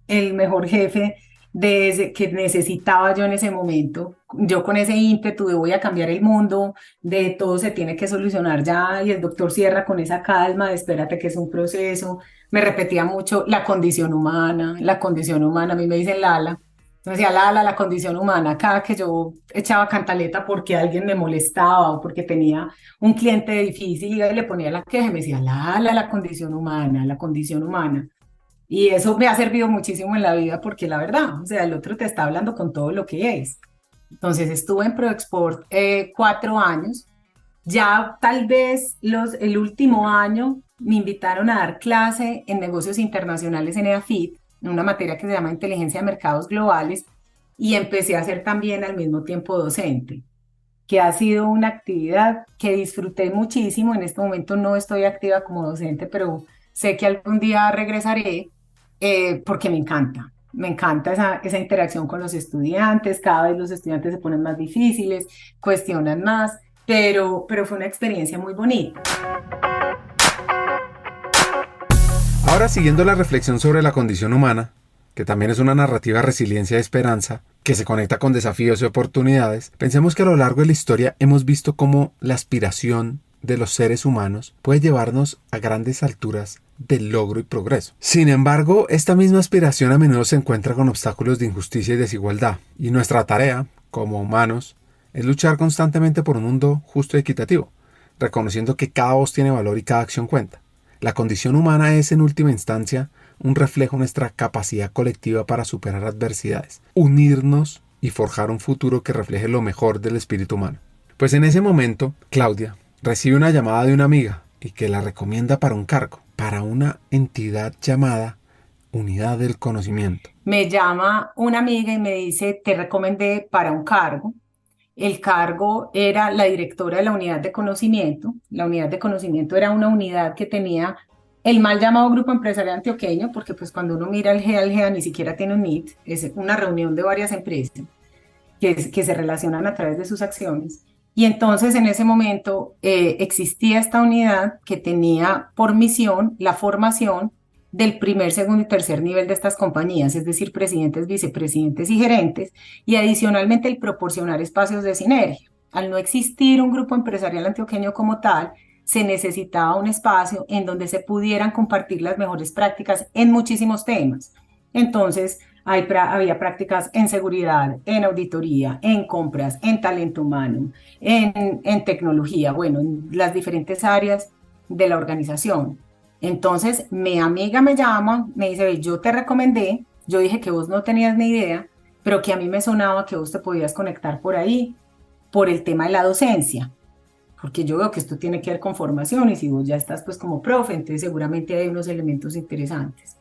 S10: jefe que necesitaba yo en ese momento, yo con ese ímpetu de voy a cambiar el mundo, de todo se tiene que solucionar ya, y el doctor Sierra con esa calma de espérate que es un proceso, me repetía mucho la condición humana, a mí me dicen Lala. Entonces decía, la condición humana, cada que yo echaba cantaleta porque alguien me molestaba o porque tenía un cliente difícil y le ponía la queja, me decía, la condición humana, la condición humana. Y eso me ha servido muchísimo en la vida porque la verdad, o sea, el otro te está hablando con todo lo que es. Entonces estuve en ProExport 4 años, ya tal vez el último año me invitaron a dar clase en negocios internacionales en EAFIT, en una materia que se llama Inteligencia de Mercados Globales, y empecé a ser también al mismo tiempo docente, que ha sido una actividad que disfruté muchísimo. En este momento no estoy activa como docente, pero sé que algún día regresaré porque me encanta esa interacción con los estudiantes, cada vez los estudiantes se ponen más difíciles, cuestionan más, pero fue una experiencia muy bonita.
S1: Ahora, siguiendo la reflexión sobre la condición humana, que también es una narrativa de resiliencia y esperanza, que se conecta con desafíos y oportunidades, pensemos que a lo largo de la historia hemos visto cómo la aspiración de los seres humanos puede llevarnos a grandes alturas de logro y progreso. Sin embargo, esta misma aspiración a menudo se encuentra con obstáculos de injusticia y desigualdad, y nuestra tarea, como humanos, es luchar constantemente por un mundo justo y equitativo, reconociendo que cada voz tiene valor y cada acción cuenta. La condición humana es, en última instancia, un reflejo de nuestra capacidad colectiva para superar adversidades, unirnos y forjar un futuro que refleje lo mejor del espíritu humano. Pues en ese momento, Claudia recibe una llamada de una amiga y que la recomienda para un cargo, para una entidad llamada Unidad del Conocimiento.
S10: Me llama una amiga y me dice, te recomendé para un cargo. El cargo era la directora de la unidad de conocimiento. La unidad de conocimiento era una unidad que tenía el mal llamado Grupo Empresarial Antioqueño, porque pues cuando uno mira el GEA ni siquiera tiene un NIT, es una reunión de varias empresas que se relacionan a través de sus acciones. Y entonces en ese momento existía esta unidad que tenía por misión la formación del primer, segundo y tercer nivel de estas compañías, es decir, presidentes, vicepresidentes y gerentes, y adicionalmente el proporcionar espacios de sinergia. Al no existir un grupo empresarial antioqueño como tal, se necesitaba un espacio en donde se pudieran compartir las mejores prácticas en muchísimos temas. Entonces, había prácticas en seguridad, en auditoría, en compras, en talento humano, en tecnología, bueno, en las diferentes áreas de la organización. Entonces, mi amiga me llama, me dice, "Ve, yo te recomendé, yo dije que vos no tenías ni idea, pero que a mí me sonaba que vos te podías conectar por ahí, por el tema de la docencia, porque yo veo que esto tiene que ver con formación y si vos ya estás pues como profe, entonces seguramente hay unos elementos interesantes".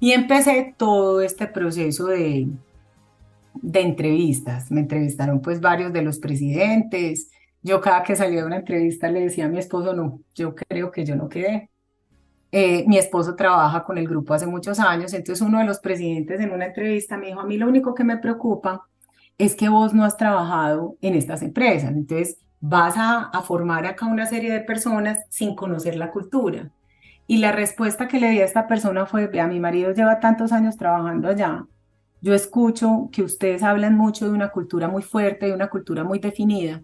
S10: Y empecé todo este proceso de entrevistas. Me entrevistaron pues varios de los presidentes. Yo cada que salía de una entrevista le decía a mi esposo, no, yo creo que yo no quedé. Mi esposo trabaja con el grupo hace muchos años, entonces uno de los presidentes en una entrevista me dijo, a mí lo único que me preocupa es que vos no has trabajado en estas empresas, entonces vas a formar acá una serie de personas sin conocer la cultura. Y la respuesta que le di a esta persona fue, vea, mi marido lleva tantos años trabajando allá, yo escucho que ustedes hablan mucho de una cultura muy fuerte, de una cultura muy definida.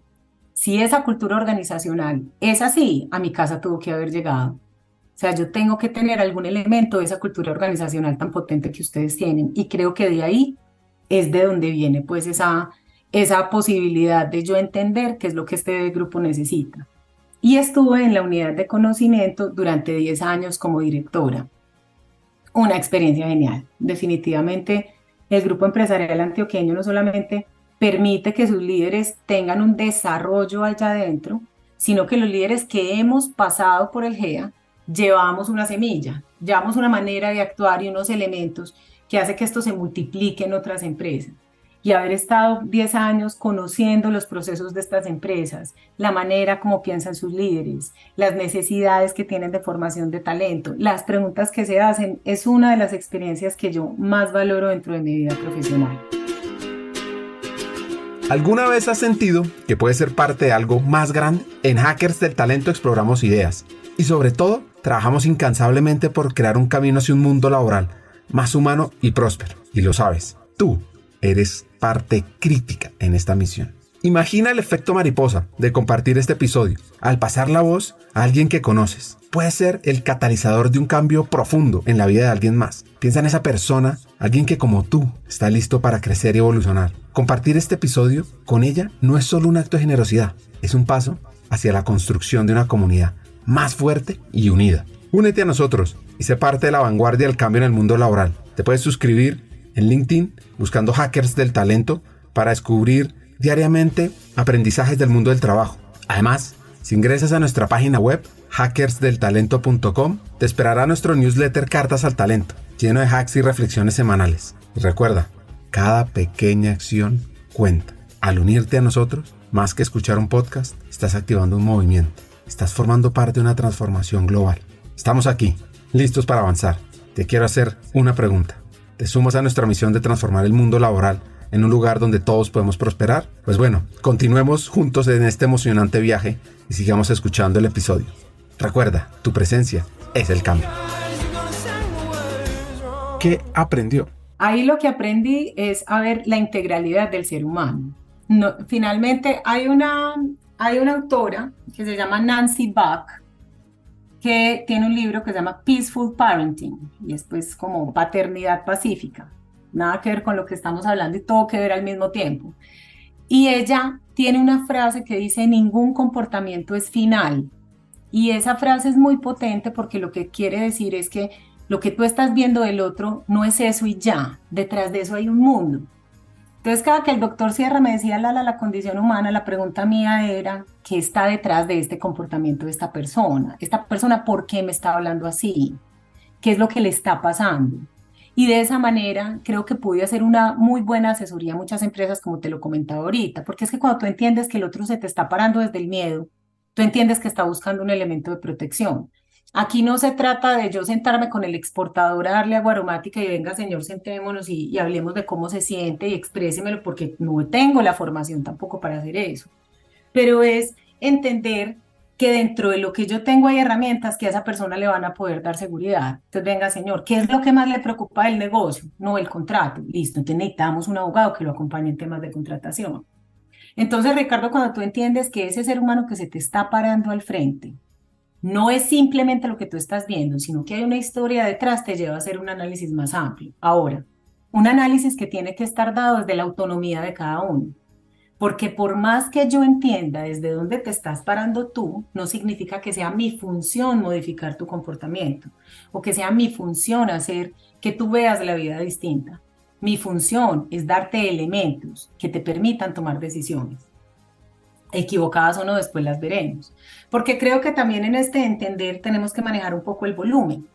S10: Si esa cultura organizacional es así, a mi casa tuvo que haber llegado. O sea, yo tengo que tener algún elemento de esa cultura organizacional tan potente que ustedes tienen y creo que de ahí es de donde viene pues esa posibilidad de yo entender qué es lo que este grupo necesita. Y estuve en la unidad de conocimiento durante 10 años como directora. Una experiencia genial. Definitivamente el grupo empresarial antioqueño no solamente permite que sus líderes tengan un desarrollo allá adentro, sino que los líderes que hemos pasado por el GEA llevamos una semilla, llevamos una manera de actuar y unos elementos que hace que esto se multiplique en otras empresas. Y haber estado 10 años conociendo los procesos de estas empresas, la manera como piensan sus líderes, las necesidades que tienen de formación de talento, las preguntas que se hacen, es una de las experiencias que yo más valoro dentro de mi vida profesional.
S1: ¿Alguna vez has sentido que puedes ser parte de algo más grande? En Hackers del Talento exploramos ideas y sobre todo trabajamos incansablemente por crear un camino hacia un mundo laboral más humano y próspero. Y lo sabes, tú eres parte crítica en esta misión. Imagina el efecto mariposa de compartir este episodio. Al pasar la voz a alguien que conoces, puede ser el catalizador de un cambio profundo en la vida de alguien más. Piensa en esa persona, alguien que como tú está listo para crecer y evolucionar. Compartir este episodio con ella no es solo un acto de generosidad, es un paso hacia la construcción de una comunidad más fuerte y unida. Únete a nosotros y sé parte de la vanguardia del cambio en el mundo laboral. Te puedes suscribir en LinkedIn buscando Hackers del Talento para descubrir diariamente aprendizajes del mundo del trabajo. Además, si ingresas a nuestra página web hackersdeltalento.com, te esperará nuestro newsletter Cartas al Talento, lleno de hacks y reflexiones semanales. Y recuerda, cada pequeña acción cuenta. Al unirte a nosotros, más que escuchar un podcast, estás activando un movimiento. Estás formando parte de una transformación global. Estamos aquí, listos para avanzar. Te quiero hacer una pregunta. ¿Te sumas a nuestra misión de transformar el mundo laboral en un lugar donde todos podemos prosperar? Pues bueno, continuemos juntos en este emocionante viaje y sigamos escuchando el episodio. Recuerda, tu presencia es el cambio. ¿Qué aprendió?
S10: Ahí lo que aprendí es a ver la integralidad del ser humano. No, finalmente hay una autora que se llama Nancy Buck, que tiene un libro que se llama Peaceful Parenting, y es pues como paternidad pacífica, nada que ver con lo que estamos hablando y todo que ver al mismo tiempo. Y ella tiene una frase que dice, ningún comportamiento es final, y esa frase es muy potente porque lo que quiere decir es que lo que tú estás viendo del otro no es eso y ya, detrás de eso hay un mundo. Entonces, cada que el doctor Sierra me decía la condición humana, la pregunta mía era, ¿qué está detrás de este comportamiento de esta persona? ¿Esta persona por qué me está hablando así? ¿Qué es lo que le está pasando? Y de esa manera creo que pude hacer una muy buena asesoría a muchas empresas, como te lo comentaba ahorita, porque es que cuando tú entiendes que el otro se te está parando desde el miedo, tú entiendes que está buscando un elemento de protección. Aquí no se trata de yo sentarme con el exportador a darle agua aromática y venga, señor, sentémonos y hablemos de cómo se siente y exprésemelo, porque no tengo la formación tampoco para hacer eso. Pero es entender que dentro de lo que yo tengo hay herramientas que a esa persona le van a poder dar seguridad. Entonces, venga, señor, ¿qué es lo que más le preocupa del negocio? No, el contrato. Listo, entonces necesitamos un abogado que lo acompañe en temas de contratación. Entonces, Ricardo, cuando tú entiendes que ese ser humano que se te está parando al frente no es simplemente lo que tú estás viendo, sino que hay una historia detrás, te lleva a hacer un análisis más amplio. Ahora, un análisis que tiene que estar dado desde la autonomía de cada uno. Porque por más que yo entienda desde dónde te estás parando tú, no significa que sea mi función modificar tu comportamiento o que sea mi función hacer que tú veas la vida distinta. Mi función es darte elementos que te permitan tomar decisiones. Equivocadas o no, después las veremos. Porque creo que también en este entender tenemos que manejar un poco el volumen.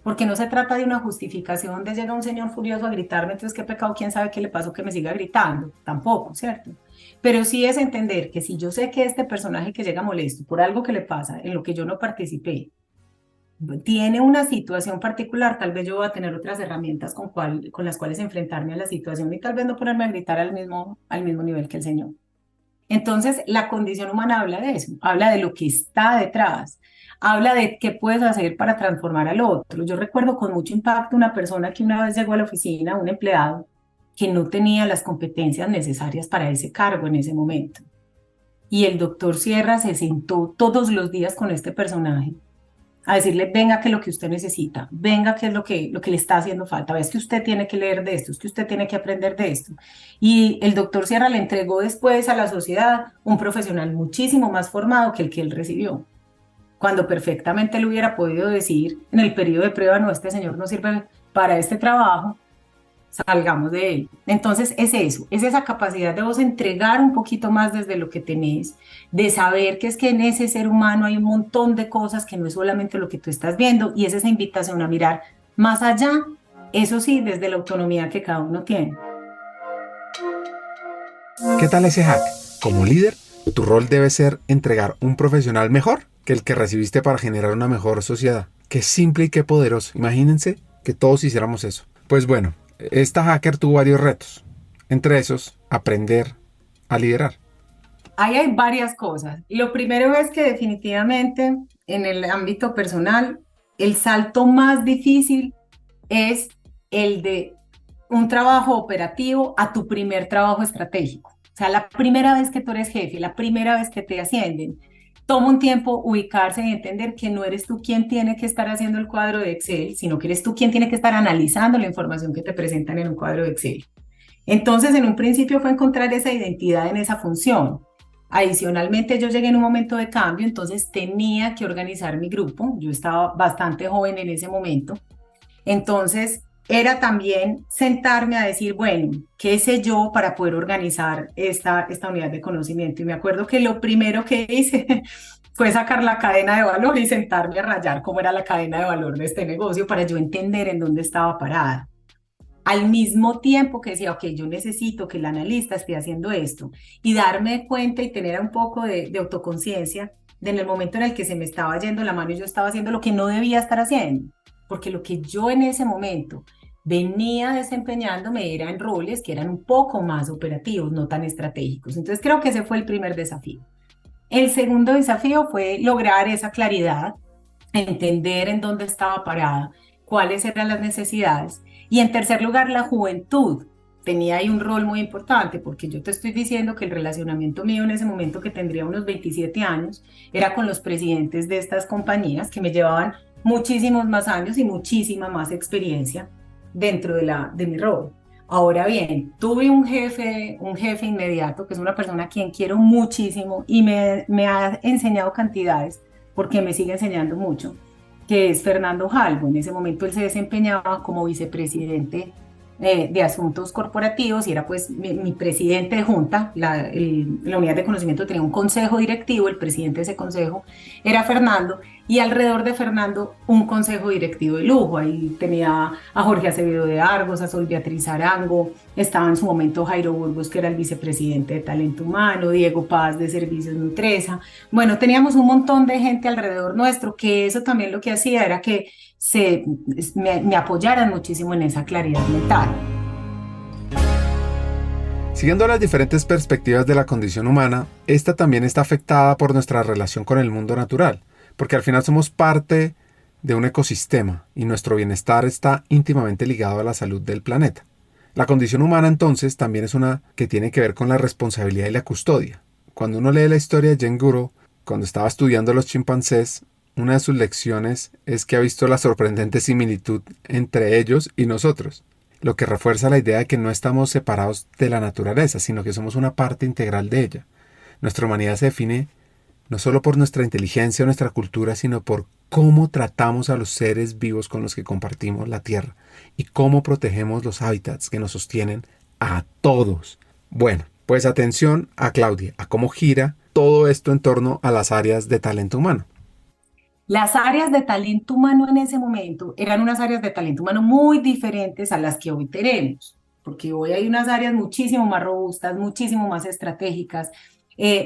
S10: Porque no se trata de una justificación de llega un señor furioso a gritarme, entonces qué pecado, quién sabe qué le pasó que me siga gritando. Tampoco, ¿cierto? Pero sí es entender que si yo sé que este personaje que llega molesto por algo que le pasa, en lo que yo no participé, tiene una situación particular, tal vez yo voy a tener otras herramientas con las cuales enfrentarme a la situación y tal vez no ponerme a gritar al mismo nivel que el señor. Entonces, la condición humana habla de eso, habla de lo que está detrás, habla de qué puedes hacer para transformar al otro. Yo recuerdo con mucho impacto una persona que una vez llegó a la oficina, un empleado, que no tenía las competencias necesarias para ese cargo en ese momento. Y el doctor Sierra se sentó todos los días con este personaje a decirle, venga, que es lo que usted necesita, venga, que es lo que le está haciendo falta, ves que usted tiene que leer de esto, es que usted tiene que aprender de esto. Y el doctor Sierra le entregó después a la sociedad un profesional muchísimo más formado que el que él recibió, cuando perfectamente él hubiera podido decir en el periodo de prueba, no, este señor no sirve para este trabajo, salgamos de él. Entonces es eso, es esa capacidad de vos entregar un poquito más desde lo que tenés, de saber que es que en ese ser humano hay un montón de cosas que no es solamente lo que tú estás viendo, y es esa invitación a mirar más allá, eso sí, desde la autonomía que cada uno tiene.
S1: ¿Qué tal ese hack? Como líder, tu rol debe ser entregar un profesional mejor que el que recibiste para generar una mejor sociedad. Qué simple y qué poderoso. Imagínense que todos hiciéramos eso. Pues bueno, esta hacker tuvo varios retos, entre esos, aprender a liderar.
S10: Ahí hay varias cosas. Lo primero es que definitivamente en el ámbito personal, el salto más difícil es el de un trabajo operativo a tu primer trabajo estratégico. O sea, la primera vez que tú eres jefe, la primera vez que te ascienden, toma un tiempo ubicarse y entender que no eres tú quien tiene que estar haciendo el cuadro de Excel, sino que eres tú quien tiene que estar analizando la información que te presentan en un cuadro de Excel. Entonces, en un principio fue encontrar esa identidad en esa función. Adicionalmente, yo llegué en un momento de cambio, entonces tenía que organizar mi grupo. Yo estaba bastante joven en ese momento. Entonces, era también sentarme a decir, bueno, ¿qué sé yo para poder organizar esta unidad de conocimiento? Y me acuerdo que lo primero que hice fue sacar la cadena de valor y sentarme a rayar cómo era la cadena de valor de este negocio para yo entender en dónde estaba parada. Al mismo tiempo que decía, ok, yo necesito que el analista esté haciendo esto y darme cuenta y tener un poco de autoconciencia de en el momento en el que se me estaba yendo la mano y yo estaba haciendo lo que no debía estar haciendo. Porque lo que yo en ese momento venía desempeñándome era en roles que eran un poco más operativos, no tan estratégicos. Entonces creo que ese fue el primer desafío. El segundo desafío fue lograr esa claridad, entender en dónde estaba parada, cuáles eran las necesidades. Y en tercer lugar, la juventud tenía ahí un rol muy importante, porque yo te estoy diciendo que el relacionamiento mío en ese momento, que tendría unos 27 años, era con los presidentes de estas compañías que me llevaban muchísimos más años y muchísima más experiencia dentro de mi rol. Ahora bien, tuve un jefe inmediato, que es una persona a quien quiero muchísimo y me ha enseñado cantidades, porque me sigue enseñando mucho, que es Fernando Jalbo. En ese momento él se desempeñaba como vicepresidente de asuntos corporativos y era pues mi presidente de junta. La unidad de conocimiento tenía un consejo directivo, el presidente de ese consejo era Fernando, y alrededor de Fernando un consejo directivo de lujo. Ahí tenía a Jorge Acevedo de Argos, a Sol Beatriz Arango, estaba en su momento Jairo Burgos, que era el vicepresidente de Talento Humano, Diego Paz de Servicios Nutresa. Bueno, teníamos un montón de gente alrededor nuestro, que eso también lo que hacía era que me apoyaran muchísimo en esa claridad mental.
S1: Siguiendo las diferentes perspectivas de la condición humana, esta también está afectada por nuestra relación con el mundo natural, porque al final somos parte de un ecosistema y nuestro bienestar está íntimamente ligado a la salud del planeta. La condición humana entonces también es una que tiene que ver con la responsabilidad y la custodia. Cuando uno lee la historia de Jane Goodall, cuando estaba estudiando los chimpancés, una de sus lecciones es que ha visto la sorprendente similitud entre ellos y nosotros, lo que refuerza la idea de que no estamos separados de la naturaleza, sino que somos una parte integral de ella. Nuestra humanidad se define no solo por nuestra inteligencia o nuestra cultura, sino por cómo tratamos a los seres vivos con los que compartimos la Tierra y cómo protegemos los hábitats que nos sostienen a todos. Bueno, pues atención a Claudia, a cómo gira todo esto en torno a las áreas de talento humano.
S10: Las áreas de talento humano en ese momento eran unas áreas de talento humano muy diferentes a las que hoy tenemos, porque hoy hay unas áreas muchísimo más robustas, muchísimo más estratégicas,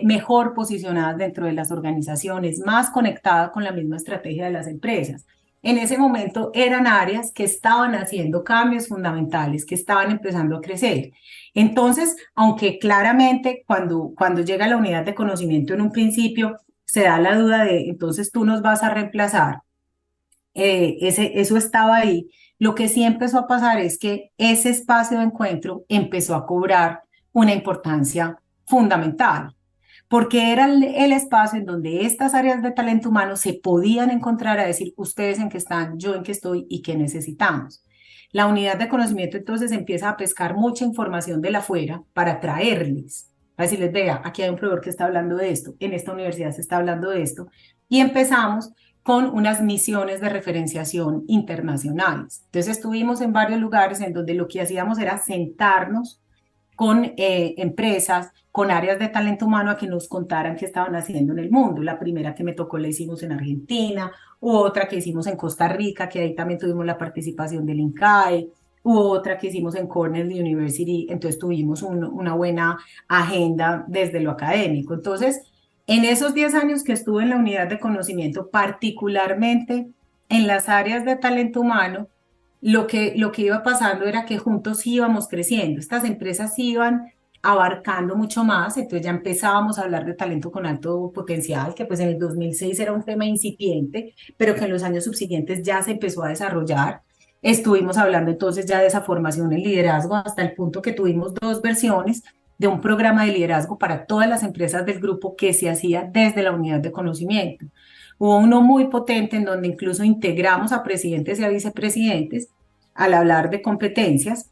S10: mejor posicionadas dentro de las organizaciones, más conectadas con la misma estrategia de las empresas. En ese momento eran áreas que estaban haciendo cambios fundamentales, que estaban empezando a crecer. Entonces, aunque claramente cuando llega la unidad de conocimiento en un principio, se da la duda de, entonces tú nos vas a reemplazar, eso estaba ahí. Lo que sí empezó a pasar es que ese espacio de encuentro empezó a cobrar una importancia fundamental, porque era el espacio en donde estas áreas de talento humano se podían encontrar a decir, ustedes en qué están, yo en qué estoy y qué necesitamos. La unidad de conocimiento entonces empieza a pescar mucha información de la afuera para traerles, para decirles, vea, aquí hay un proveedor que está hablando de esto, en esta universidad se está hablando de esto, y empezamos con unas misiones de referenciación internacionales. Entonces estuvimos en varios lugares en donde lo que hacíamos era sentarnos con empresas, con áreas de talento humano a que nos contaran qué estaban haciendo en el mundo. La primera que me tocó la hicimos en Argentina, u otra que hicimos en Costa Rica, que ahí también tuvimos la participación del INCAE, u otra que hicimos en Cornell University, entonces tuvimos una buena agenda desde lo académico. Entonces, en esos 10 años que estuve en la unidad de conocimiento, particularmente en las áreas de talento humano, lo que iba pasando era que juntos íbamos creciendo, estas empresas iban abarcando mucho más, entonces ya empezábamos a hablar de talento con alto potencial, que pues en el 2006 era un tema incipiente, pero que en los años subsiguientes ya se empezó a desarrollar. Estuvimos hablando entonces ya de esa formación en liderazgo hasta el punto que tuvimos 2 versiones de un programa de liderazgo para todas las empresas del grupo que se hacía desde la unidad de conocimiento. Hubo uno muy potente en donde incluso integramos a presidentes y a vicepresidentes al hablar de competencias,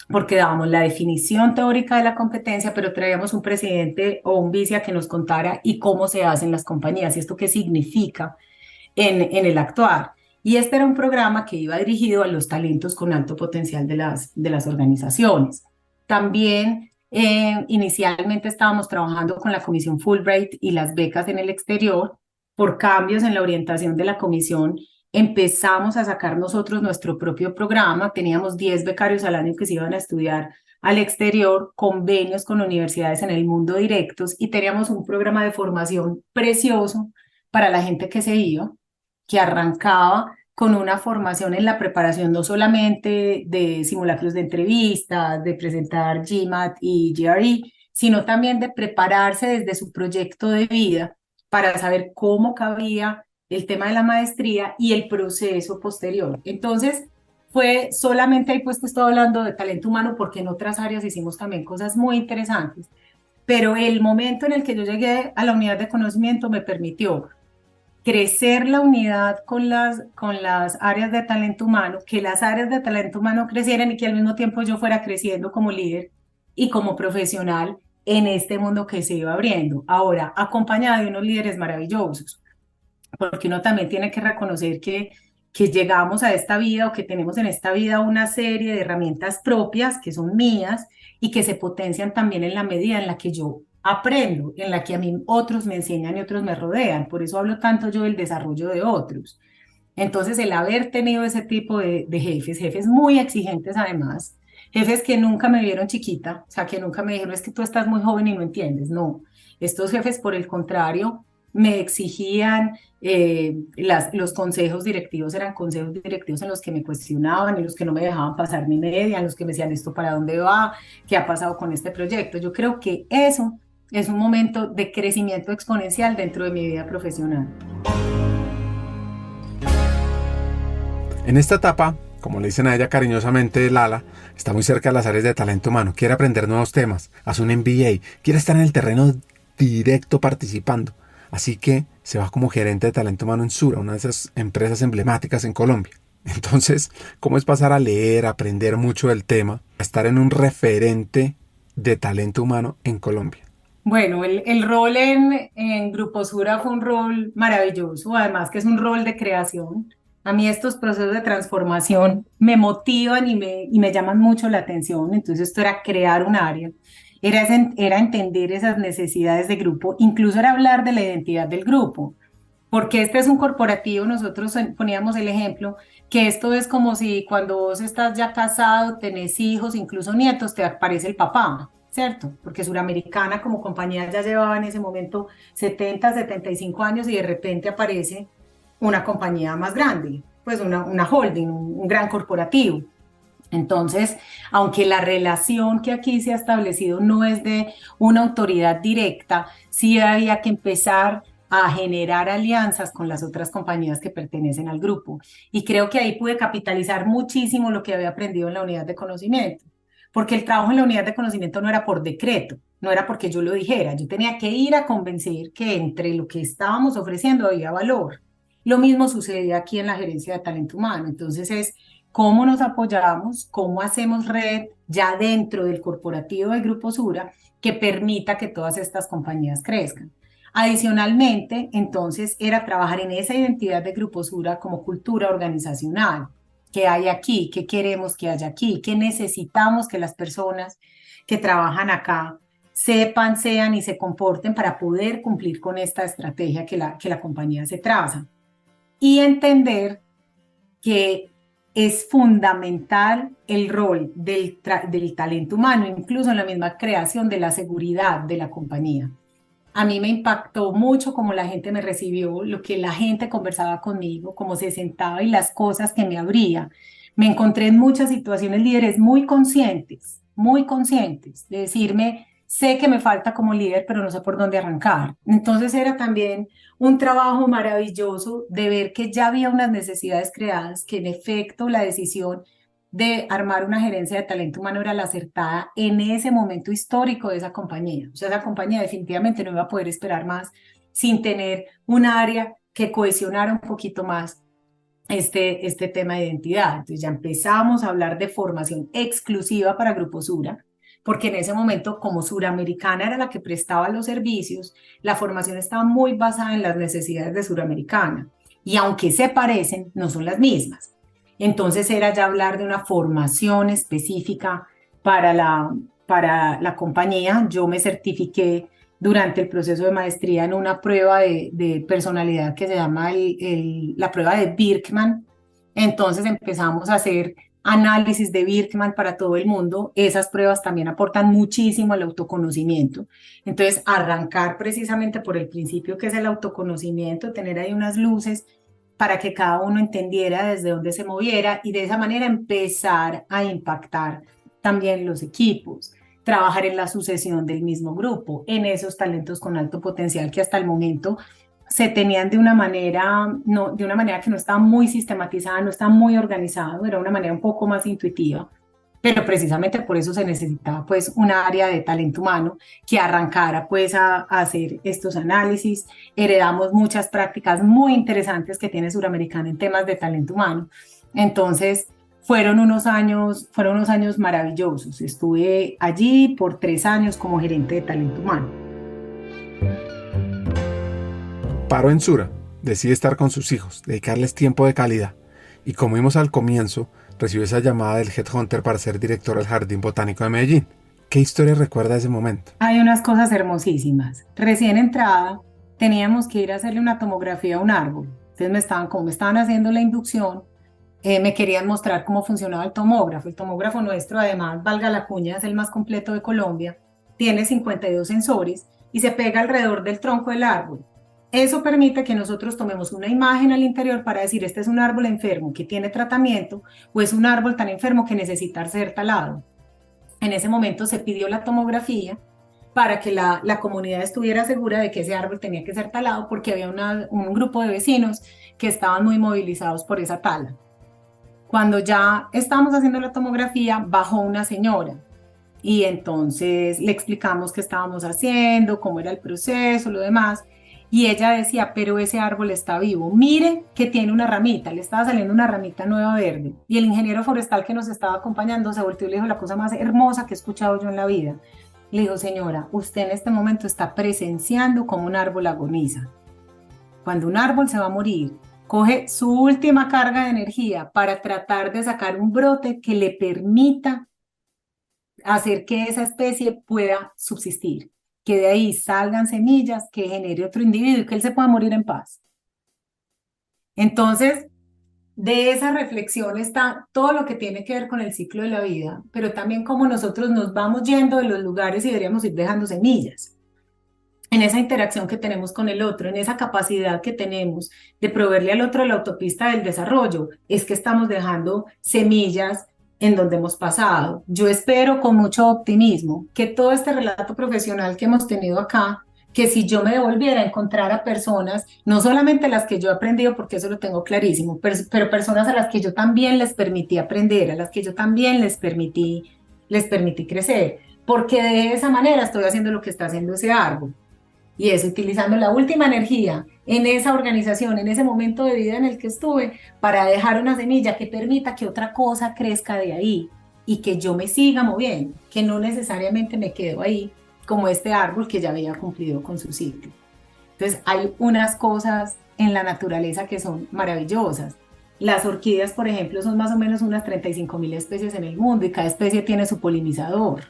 S10: porque dábamos la definición teórica de la competencia, pero traíamos un presidente o un vice a que nos contara y cómo se hacen las compañías y esto qué significa en el actuar. Y este era un programa que iba dirigido a los talentos con alto potencial de las organizaciones. También inicialmente estábamos trabajando con la Comisión Fulbright y las becas en el exterior. Por cambios en la orientación de la comisión, empezamos a sacar nosotros nuestro propio programa. Teníamos 10 becarios al año que se iban a estudiar al exterior, convenios con universidades en el mundo directos y teníamos un programa de formación precioso para la gente que se iba, que arrancaba con una formación en la preparación no solamente de simulacros de entrevistas, de presentar GMAT y GRE, sino también de prepararse desde su proyecto de vida para saber cómo cabía el tema de la maestría y el proceso posterior. Entonces, fue solamente ahí pues te estoy hablando de talento humano porque en otras áreas hicimos también cosas muy interesantes, pero el momento en el que yo llegué a la unidad de conocimiento me permitió crecer la unidad con las áreas de talento humano, que las áreas de talento humano crecieran y que al mismo tiempo yo fuera creciendo como líder y como profesional en este mundo que se iba abriendo. Ahora, acompañada de unos líderes maravillosos, porque uno también tiene que reconocer que llegamos a esta vida o que tenemos en esta vida una serie de herramientas propias que son mías y que se potencian también en la medida en la que yo aprendo, en la que a mí otros me enseñan y otros me rodean. Por eso hablo tanto yo del desarrollo de otros. Entonces, el haber tenido ese tipo de jefes muy exigentes además, jefes que nunca me vieron chiquita, o sea, que nunca me dijeron, es que tú estás muy joven y no entiendes. No, estos jefes, por el contrario, me exigían, los consejos directivos eran consejos directivos en los que me cuestionaban, en los que no me dejaban pasar ni media, en los que me decían esto para dónde va, qué ha pasado con este proyecto. Yo creo que eso es un momento de crecimiento exponencial dentro de mi vida profesional.
S1: En esta etapa, como le dicen a ella cariñosamente, Lala, está muy cerca de las áreas de talento humano, quiere aprender nuevos temas, hace un MBA, quiere estar en el terreno directo participando. Así que se va como gerente de talento humano en Sura, una de esas empresas emblemáticas en Colombia. Entonces, ¿cómo es pasar a leer, a aprender mucho del tema, a estar en un referente de talento humano en Colombia?
S10: Bueno, el rol en Grupo Sura fue un rol maravilloso, además que es un rol de creación. A mí estos procesos de transformación me motivan y me llaman mucho la atención. Entonces esto era crear un área, era entender esas necesidades de grupo, incluso era hablar de la identidad del grupo. Porque este es un corporativo, nosotros poníamos el ejemplo, que esto es como si cuando vos estás ya casado, tenés hijos, incluso nietos, te aparece el papá, ¿cierto? Porque Suramericana como compañía ya llevaba en ese momento 70, 75 años y de repente aparece una compañía más grande, pues una holding, un gran corporativo. Entonces, aunque la relación que aquí se ha establecido no es de una autoridad directa, sí había que empezar a generar alianzas con las otras compañías que pertenecen al grupo. Y creo que ahí pude capitalizar muchísimo lo que había aprendido en la unidad de conocimiento, porque el trabajo en la unidad de conocimiento no era por decreto, no era porque yo lo dijera, yo tenía que ir a convencer que entre lo que estábamos ofreciendo había valor. Lo mismo sucede aquí en la gerencia de talento humano, entonces es cómo nos apoyamos, cómo hacemos red ya dentro del corporativo del Grupo Sura que permita que todas estas compañías crezcan. Adicionalmente, entonces, era trabajar en esa identidad de Grupo Sura como cultura organizacional. ¿Qué hay aquí? ¿Qué queremos que haya aquí? ¿Qué necesitamos que las personas que trabajan acá sepan, sean y se comporten para poder cumplir con esta estrategia que la compañía se traza? Y entender que es fundamental el rol del talento humano, incluso en la misma creación de la seguridad de la compañía. A mí me impactó mucho cómo la gente me recibió, lo que la gente conversaba conmigo, cómo se sentaba y las cosas que me abría. Me encontré en muchas situaciones líderes muy conscientes de decirme, sé que me falta como líder, pero no sé por dónde arrancar. Entonces era también un trabajo maravilloso de ver que ya había unas necesidades creadas, que en efecto la decisión de armar una gerencia de talento humano era la acertada en ese momento histórico de esa compañía. O sea, esa compañía definitivamente no iba a poder esperar más sin tener un área que cohesionara un poquito más este tema de identidad. Entonces ya empezamos a hablar de formación exclusiva para Grupo Sura, porque en ese momento, como Suramericana era la que prestaba los servicios, la formación estaba muy basada en las necesidades de Suramericana. Y aunque se parecen, no son las mismas. Entonces era ya hablar de una formación específica para la compañía. Yo me certifiqué durante el proceso de maestría en una prueba de personalidad que se llama la prueba de Birkman. Entonces empezamos a hacer análisis de Birkman para todo el mundo. Esas pruebas también aportan muchísimo al autoconocimiento. Entonces arrancar precisamente por el principio que es el autoconocimiento, tener ahí unas luces para que cada uno entendiera desde dónde se moviera y de esa manera empezar a impactar también los equipos, trabajar en la sucesión del mismo grupo, en esos talentos con alto potencial que hasta el momento se tenían de una manera que no estaba muy sistematizada, no estaba muy organizado, era una manera un poco más intuitiva. Pero precisamente por eso se necesitaba pues un área de talento humano que arrancara pues a hacer estos análisis. Heredamos muchas prácticas muy interesantes que tiene Suramericana en temas de talento humano. Entonces fueron unos años maravillosos. Estuve allí por 3 años como gerente de talento humano.
S1: Paró en Sura, decide estar con sus hijos, dedicarles tiempo de calidad. Y como vimos al comienzo, recibió esa llamada del Headhunter para ser director del Jardín Botánico de Medellín. ¿Qué historia recuerda de ese momento?
S10: Hay unas cosas hermosísimas. Recién entrada, teníamos que ir a hacerle una tomografía a un árbol. Entonces como me estaban haciendo la inducción, me querían mostrar cómo funcionaba el tomógrafo. El tomógrafo nuestro, además, valga la cuña, es el más completo de Colombia. Tiene 52 sensores y se pega alrededor del tronco del árbol. Eso permite que nosotros tomemos una imagen al interior para decir, este es un árbol enfermo que tiene tratamiento o es un árbol tan enfermo que necesita ser talado. En ese momento se pidió la tomografía para que la comunidad estuviera segura de que ese árbol tenía que ser talado porque había un grupo de vecinos que estaban muy movilizados por esa tala. Cuando ya estábamos haciendo la tomografía, bajó una señora y entonces le explicamos qué estábamos haciendo, cómo era el proceso, lo demás. Y ella decía, pero ese árbol está vivo, mire que tiene una ramita, le estaba saliendo una ramita nueva verde. Y el ingeniero forestal que nos estaba acompañando se volteó y le dijo la cosa más hermosa que he escuchado yo en la vida. Le dijo, señora, usted en este momento está presenciando cómo un árbol agoniza. Cuando un árbol se va a morir, coge su última carga de energía para tratar de sacar un brote que le permita hacer que esa especie pueda subsistir, que de ahí salgan semillas, que genere otro individuo y que él se pueda morir en paz. Entonces, de esa reflexión está todo lo que tiene que ver con el ciclo de la vida, pero también cómo nosotros nos vamos yendo de los lugares y deberíamos ir dejando semillas. En esa interacción que tenemos con el otro, en esa capacidad que tenemos de proveerle al otro la autopista del desarrollo, es que estamos dejando semillas en donde hemos pasado. Yo espero con mucho optimismo que todo este relato profesional que hemos tenido acá, que si yo me devolviera a encontrar a personas, no solamente las que yo he aprendido, porque eso lo tengo clarísimo, pero personas a las que yo también les permití aprender, a las que yo también les permití crecer, porque de esa manera estoy haciendo lo que está haciendo ese árbol. Y es utilizando la última energía en esa organización, en ese momento de vida en el que estuve, para dejar una semilla que permita que otra cosa crezca de ahí y que yo me siga moviendo, que no necesariamente me quedo ahí como este árbol que ya había cumplido con su ciclo. Entonces hay unas cosas en la naturaleza que son maravillosas. Las orquídeas, por ejemplo, son más o menos unas 35.000 especies en el mundo y cada especie tiene su polinizador.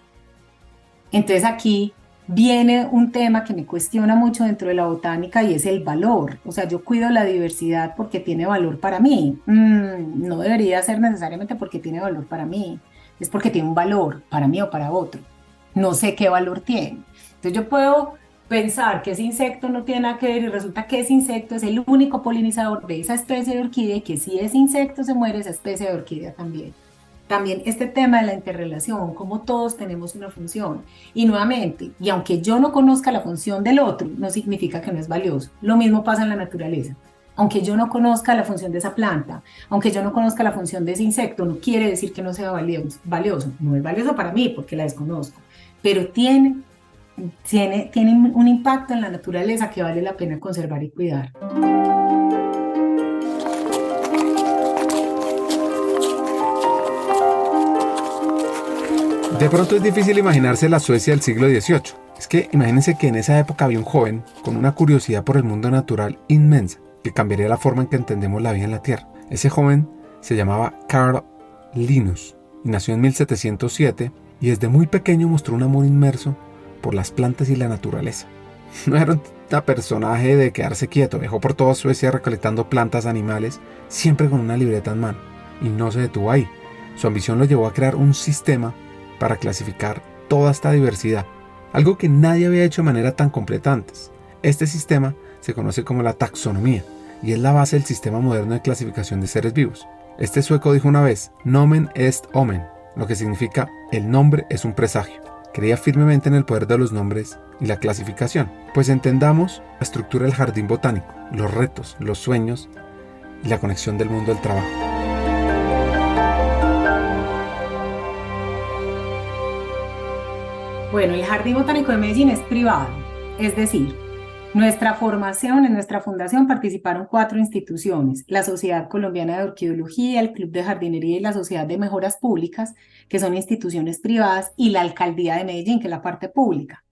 S10: Entonces aquí viene un tema que me cuestiona mucho dentro de la botánica y es el valor. O sea, yo cuido la diversidad porque tiene valor para mí. No debería ser necesariamente porque tiene valor para mí. Es porque tiene un valor para mí o para otro. No sé qué valor tiene. Entonces yo puedo pensar que ese insecto no tiene nada que ver y resulta que ese insecto es el único polinizador de esa especie de orquídea y que si ese insecto se muere, esa especie de orquídea también. También este tema de la interrelación, cómo todos tenemos una función. Y nuevamente, y aunque yo no conozca la función del otro, no significa que no es valioso. Lo mismo pasa en la naturaleza. Aunque yo no conozca la función de esa planta, aunque yo no conozca la función de ese insecto, no quiere decir que no sea valioso. No es valioso para mí porque la desconozco, pero tiene un impacto en la naturaleza que vale la pena conservar y cuidar.
S1: De pronto es difícil imaginarse la Suecia del siglo XVIII. Es que imagínense que en esa época había un joven con una curiosidad por el mundo natural inmensa, que cambiaría la forma en que entendemos la vida en la Tierra. Ese joven se llamaba Carl Linnaeus y nació en 1707 y desde muy pequeño mostró un amor inmerso por las plantas y la naturaleza. No era un personaje de quedarse quieto, viajó por toda Suecia recolectando plantas, animales, siempre con una libreta en mano, y no se detuvo ahí. Su ambición lo llevó a crear un sistema para clasificar toda esta diversidad, algo que nadie había hecho de manera tan completa antes. Este sistema se conoce como la taxonomía y es la base del sistema moderno de clasificación de seres vivos. Este sueco dijo una vez, nomen est omen, lo que significa el nombre es un presagio. Creía firmemente en el poder de los nombres y la clasificación, pues entendamos la estructura del jardín botánico, los retos, los sueños y la conexión del mundo del trabajo.
S10: Bueno, el Jardín Botánico de Medellín es privado, es decir, nuestra formación, en nuestra fundación participaron 4 instituciones, la Sociedad Colombiana de Orquidología, el Club de Jardinería y la Sociedad de Mejoras Públicas, que son instituciones privadas, y la Alcaldía de Medellín, que es la parte pública.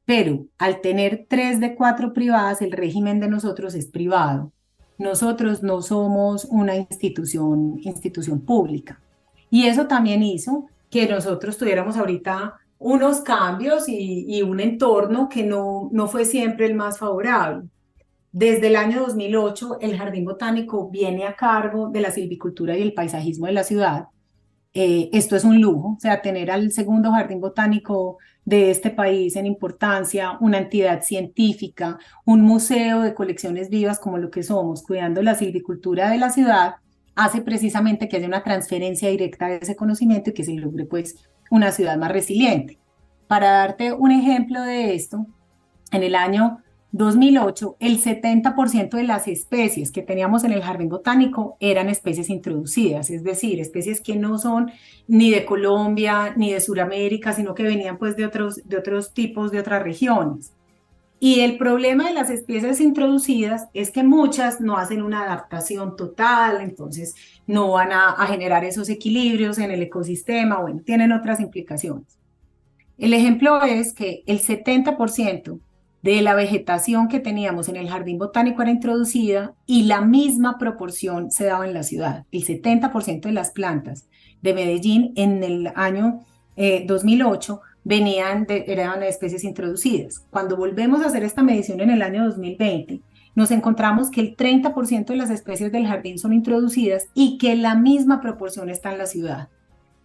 S10: Pero al tener 3 de 4 privadas, el régimen de nosotros es privado. Nosotros no somos una institución pública. Y eso también hizo que nosotros tuviéramos ahorita unos cambios y un entorno que no fue siempre el más favorable. Desde el año 2008, el Jardín Botánico viene a cargo de la silvicultura y el paisajismo de la ciudad. Esto es un lujo, o sea, tener al segundo jardín botánico de este país en importancia, una entidad científica, un museo de colecciones vivas como lo que somos, cuidando la silvicultura de la ciudad, hace precisamente que haya una transferencia directa de ese conocimiento y que se logre pues una ciudad más resiliente. Para darte un ejemplo de esto, en el año 2008, el 70% de las especies que teníamos en el jardín botánico eran especies introducidas, es decir, especies que no son ni de Colombia ni de Sudamérica, sino que venían pues de otros tipos, de otras regiones. Y el problema de las especies introducidas es que muchas no hacen una adaptación total, entonces no van a generar esos equilibrios en el ecosistema, bueno, tienen otras implicaciones. El ejemplo es que el 70% de la vegetación que teníamos en el jardín botánico era introducida y la misma proporción se daba en la ciudad. El 70% de las plantas de Medellín en el año 2008 eran especies introducidas. Cuando volvemos a hacer esta medición en el año 2020, nos encontramos que el 30% de las especies del jardín son introducidas y que la misma proporción está en la ciudad.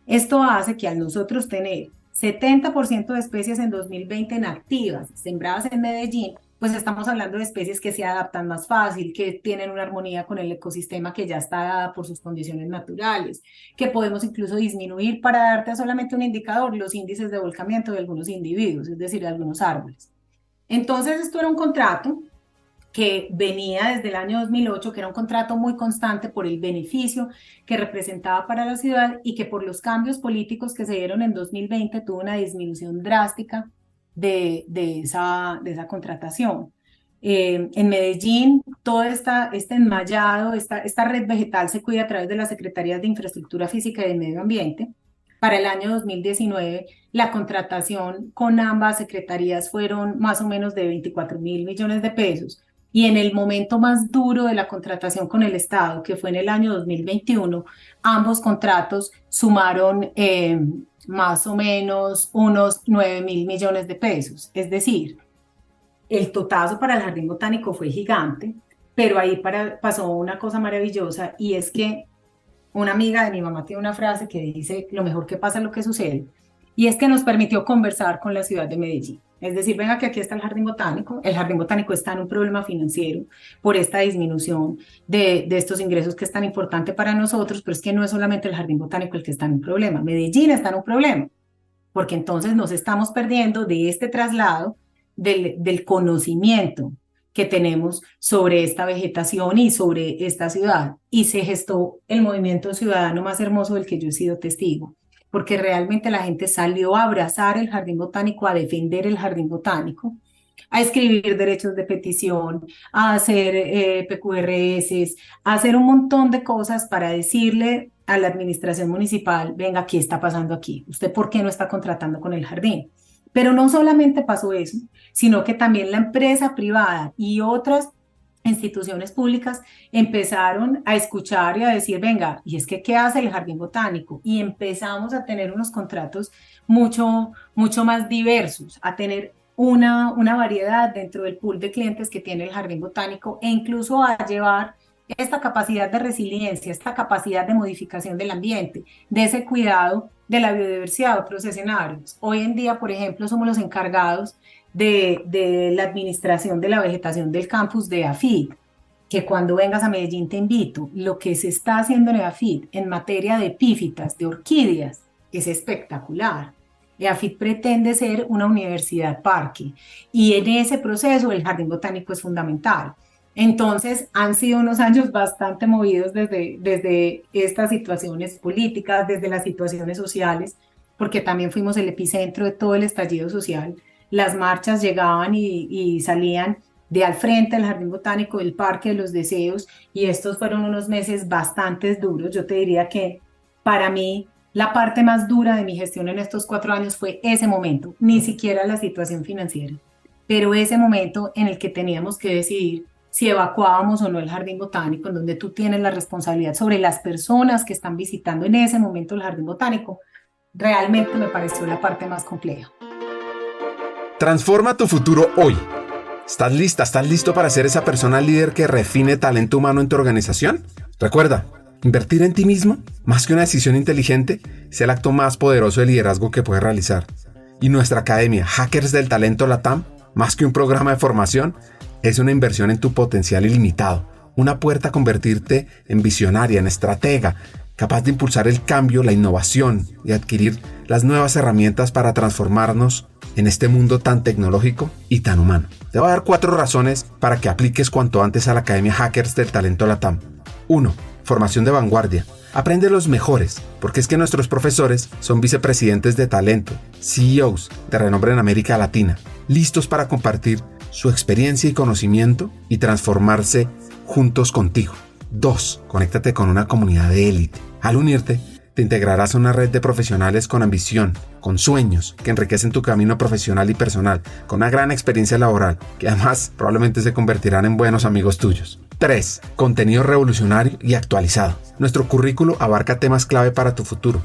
S10: Esto hace que al nosotros tener 70% de especies en 2020 nativas, sembradas en Medellín, pues estamos hablando de especies que se adaptan más fácil, que tienen una armonía con el ecosistema que ya está dada por sus condiciones naturales, que podemos incluso disminuir, para darte solamente un indicador, los índices de volcamiento de algunos individuos, es decir, de algunos árboles. Entonces esto era un contrato que venía desde el año 2008, que era un contrato muy constante por el beneficio que representaba para la ciudad y que por los cambios políticos que se dieron en 2020 tuvo una disminución drástica de esa contratación. En Medellín, todo este enmallado, esta red vegetal se cuida a través de las Secretarías de Infraestructura Física y de Medio Ambiente. Para el año 2019, la contratación con ambas secretarías fueron más o menos de 24.000 millones de pesos. Y en el momento más duro de la contratación con el Estado, que fue en el año 2021, ambos contratos sumaron más o menos unos 9.000 millones de pesos. Es decir, el totazo para el Jardín Botánico fue gigante, pero ahí pasó una cosa maravillosa, y es que una amiga de mi mamá tiene una frase que dice: lo mejor que pasa es lo que sucede, y es que nos permitió conversar con la ciudad de Medellín. Es decir, venga, que aquí está el Jardín Botánico está en un problema financiero por esta disminución de estos ingresos que es tan importante para nosotros, pero es que no es solamente el Jardín Botánico el que está en un problema, Medellín está en un problema, porque entonces nos estamos perdiendo de este traslado del conocimiento que tenemos sobre esta vegetación y sobre esta ciudad, y se gestó el movimiento ciudadano más hermoso del que yo he sido testigo, porque realmente la gente salió a abrazar el Jardín Botánico, a defender el Jardín Botánico, a escribir derechos de petición, a hacer PQRS, a hacer un montón de cosas para decirle a la administración municipal: venga, ¿qué está pasando aquí? ¿Usted por qué no está contratando con el jardín? Pero no solamente pasó eso, sino que también la empresa privada y otras instituciones públicas empezaron a escuchar y a decir: venga, y es que ¿qué hace el Jardín Botánico? Y empezamos a tener unos contratos mucho más diversos, a tener una variedad dentro del pool de clientes que tiene el Jardín Botánico, e incluso a llevar esta capacidad de resiliencia, esta capacidad de modificación del ambiente, de ese cuidado de la biodiversidad a otros escenarios. Hoy en día, por ejemplo, somos los encargados de la administración de la vegetación del campus de EAFIT, que cuando vengas a Medellín te invito. Lo que se está haciendo en EAFIT en materia de epífitas, de orquídeas, es espectacular. EAFIT pretende ser una universidad parque, y en ese proceso el Jardín Botánico es fundamental. Entonces han sido unos años bastante movidos desde estas situaciones políticas, desde las situaciones sociales, porque también fuimos el epicentro de todo el estallido social. Las marchas llegaban y salían de al frente del Jardín Botánico, del Parque de los Deseos, y estos fueron unos meses bastante duros. Yo te diría que para mí la parte más dura de mi gestión en estos 4 años fue ese momento, ni siquiera la situación financiera, pero ese momento en el que teníamos que decidir si evacuábamos o no el Jardín Botánico, en donde tú tienes la responsabilidad sobre las personas que están visitando en ese momento el Jardín Botánico. Realmente me pareció la parte más compleja.
S1: Transforma tu futuro hoy. ¿Estás lista? ¿Estás listo para ser esa persona líder que refine talento humano en tu organización? Recuerda, invertir en ti mismo, más que una decisión inteligente, es el acto más poderoso de liderazgo que puedes realizar. Y nuestra academia, Hackers del Talento LATAM, más que un programa de formación, es una inversión en tu potencial ilimitado, una puerta a convertirte en visionaria, en estratega, capaz de impulsar el cambio, la innovación y adquirir las nuevas herramientas para transformarnos en este mundo tan tecnológico y tan humano. Te voy a dar 4 razones para que apliques cuanto antes a la Academia Hackers del Talento LATAM. 1. Formación de vanguardia. Aprende los mejores, porque es que nuestros profesores son vicepresidentes de talento, CEOs de renombre en América Latina, listos para compartir su experiencia y conocimiento y transformarse juntos contigo. 2. Conéctate con una comunidad de élite. Al unirte, te integrarás a una red de profesionales con ambición, con sueños, que enriquecen tu camino profesional y personal, con una gran experiencia laboral, que además probablemente se convertirán en buenos amigos tuyos. 3. Contenido revolucionario y actualizado. Nuestro currículo abarca temas clave para tu futuro,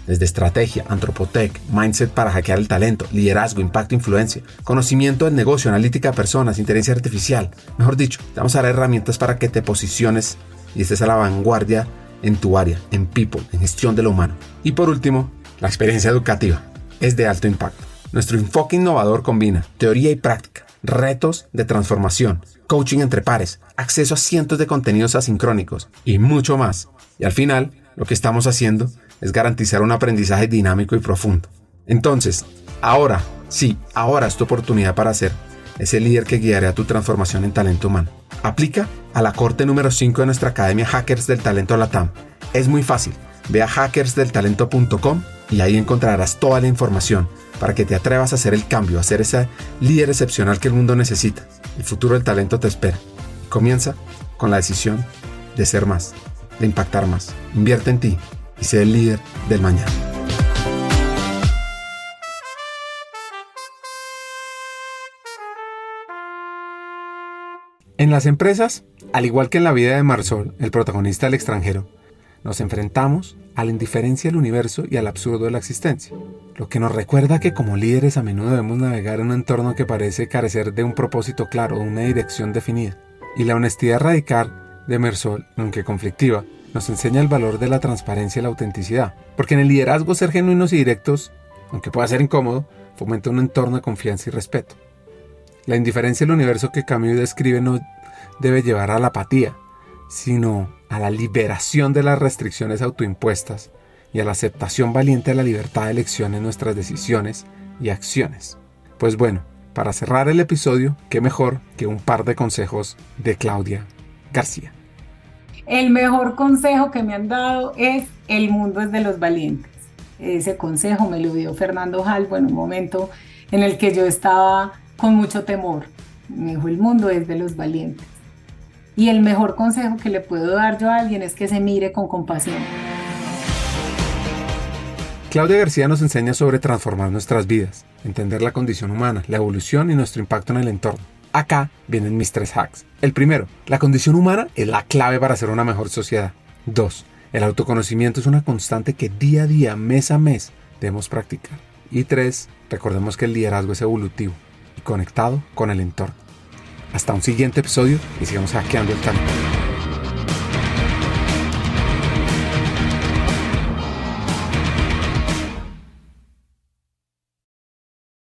S1: desde estrategia, antropotec, mindset para hackear el talento, liderazgo, impacto, influencia, conocimiento del negocio, analítica de personas, inteligencia artificial. Mejor dicho, te vamos a dar herramientas para que te posiciones y estés a la vanguardia en tu área, en people, en gestión de lo humano. Y por último, la experiencia educativa es de alto impacto. Nuestro enfoque innovador combina teoría y práctica, retos de transformación, coaching entre pares, acceso a cientos de contenidos asincrónicos y mucho más. Y al final, lo que estamos haciendo es garantizar un aprendizaje dinámico y profundo. Entonces, ahora es tu oportunidad para ser ese líder que guiará tu transformación en talento humano. Aplica a la corte número 5 de nuestra Academia Hackers del Talento LATAM. Es muy fácil. Ve a hackersdeltalento.com y ahí encontrarás toda la información para que te atrevas a hacer el cambio, a ser ese líder excepcional que el mundo necesita. El futuro del talento te espera. Comienza con la decisión de ser más, de impactar más. Invierte en ti y sé el líder del mañana. En las empresas, al igual que en la vida de Marsol, el protagonista del extranjero, nos enfrentamos a la indiferencia del universo y al absurdo de la existencia, lo que nos recuerda que como líderes a menudo debemos navegar en un entorno que parece carecer de un propósito claro o una dirección definida. Y la honestidad radical de Marsol, aunque conflictiva, nos enseña el valor de la transparencia y la autenticidad, porque en el liderazgo ser genuinos y directos, aunque pueda ser incómodo, fomenta un entorno de confianza y respeto. La indiferencia del universo que Camus describe no debe llevar a la apatía, sino a la liberación de las restricciones autoimpuestas y a la aceptación valiente de la libertad de elección en nuestras decisiones y acciones. Pues bueno, para cerrar el episodio, qué mejor que un par de consejos de Claudia García.
S10: El mejor consejo que me han dado es: el mundo es de los valientes. Ese consejo me lo dio Fernando Halbo en un momento en el que yo estaba con mucho temor. Me dijo: el mundo es de los valientes. Y el mejor consejo que le puedo dar yo a alguien es que se mire con compasión.
S1: Claudia García nos enseña sobre transformar nuestras vidas, entender la condición humana, la evolución y nuestro impacto en el entorno. Acá vienen mis 3 hacks. El primero, la condición humana es la clave para hacer una mejor sociedad. 2, el autoconocimiento es una constante que día a día, mes a mes, debemos practicar. Y 3, recordemos que el liderazgo es evolutivo y conectado con el entorno. Hasta un siguiente episodio y sigamos hackeando el talento.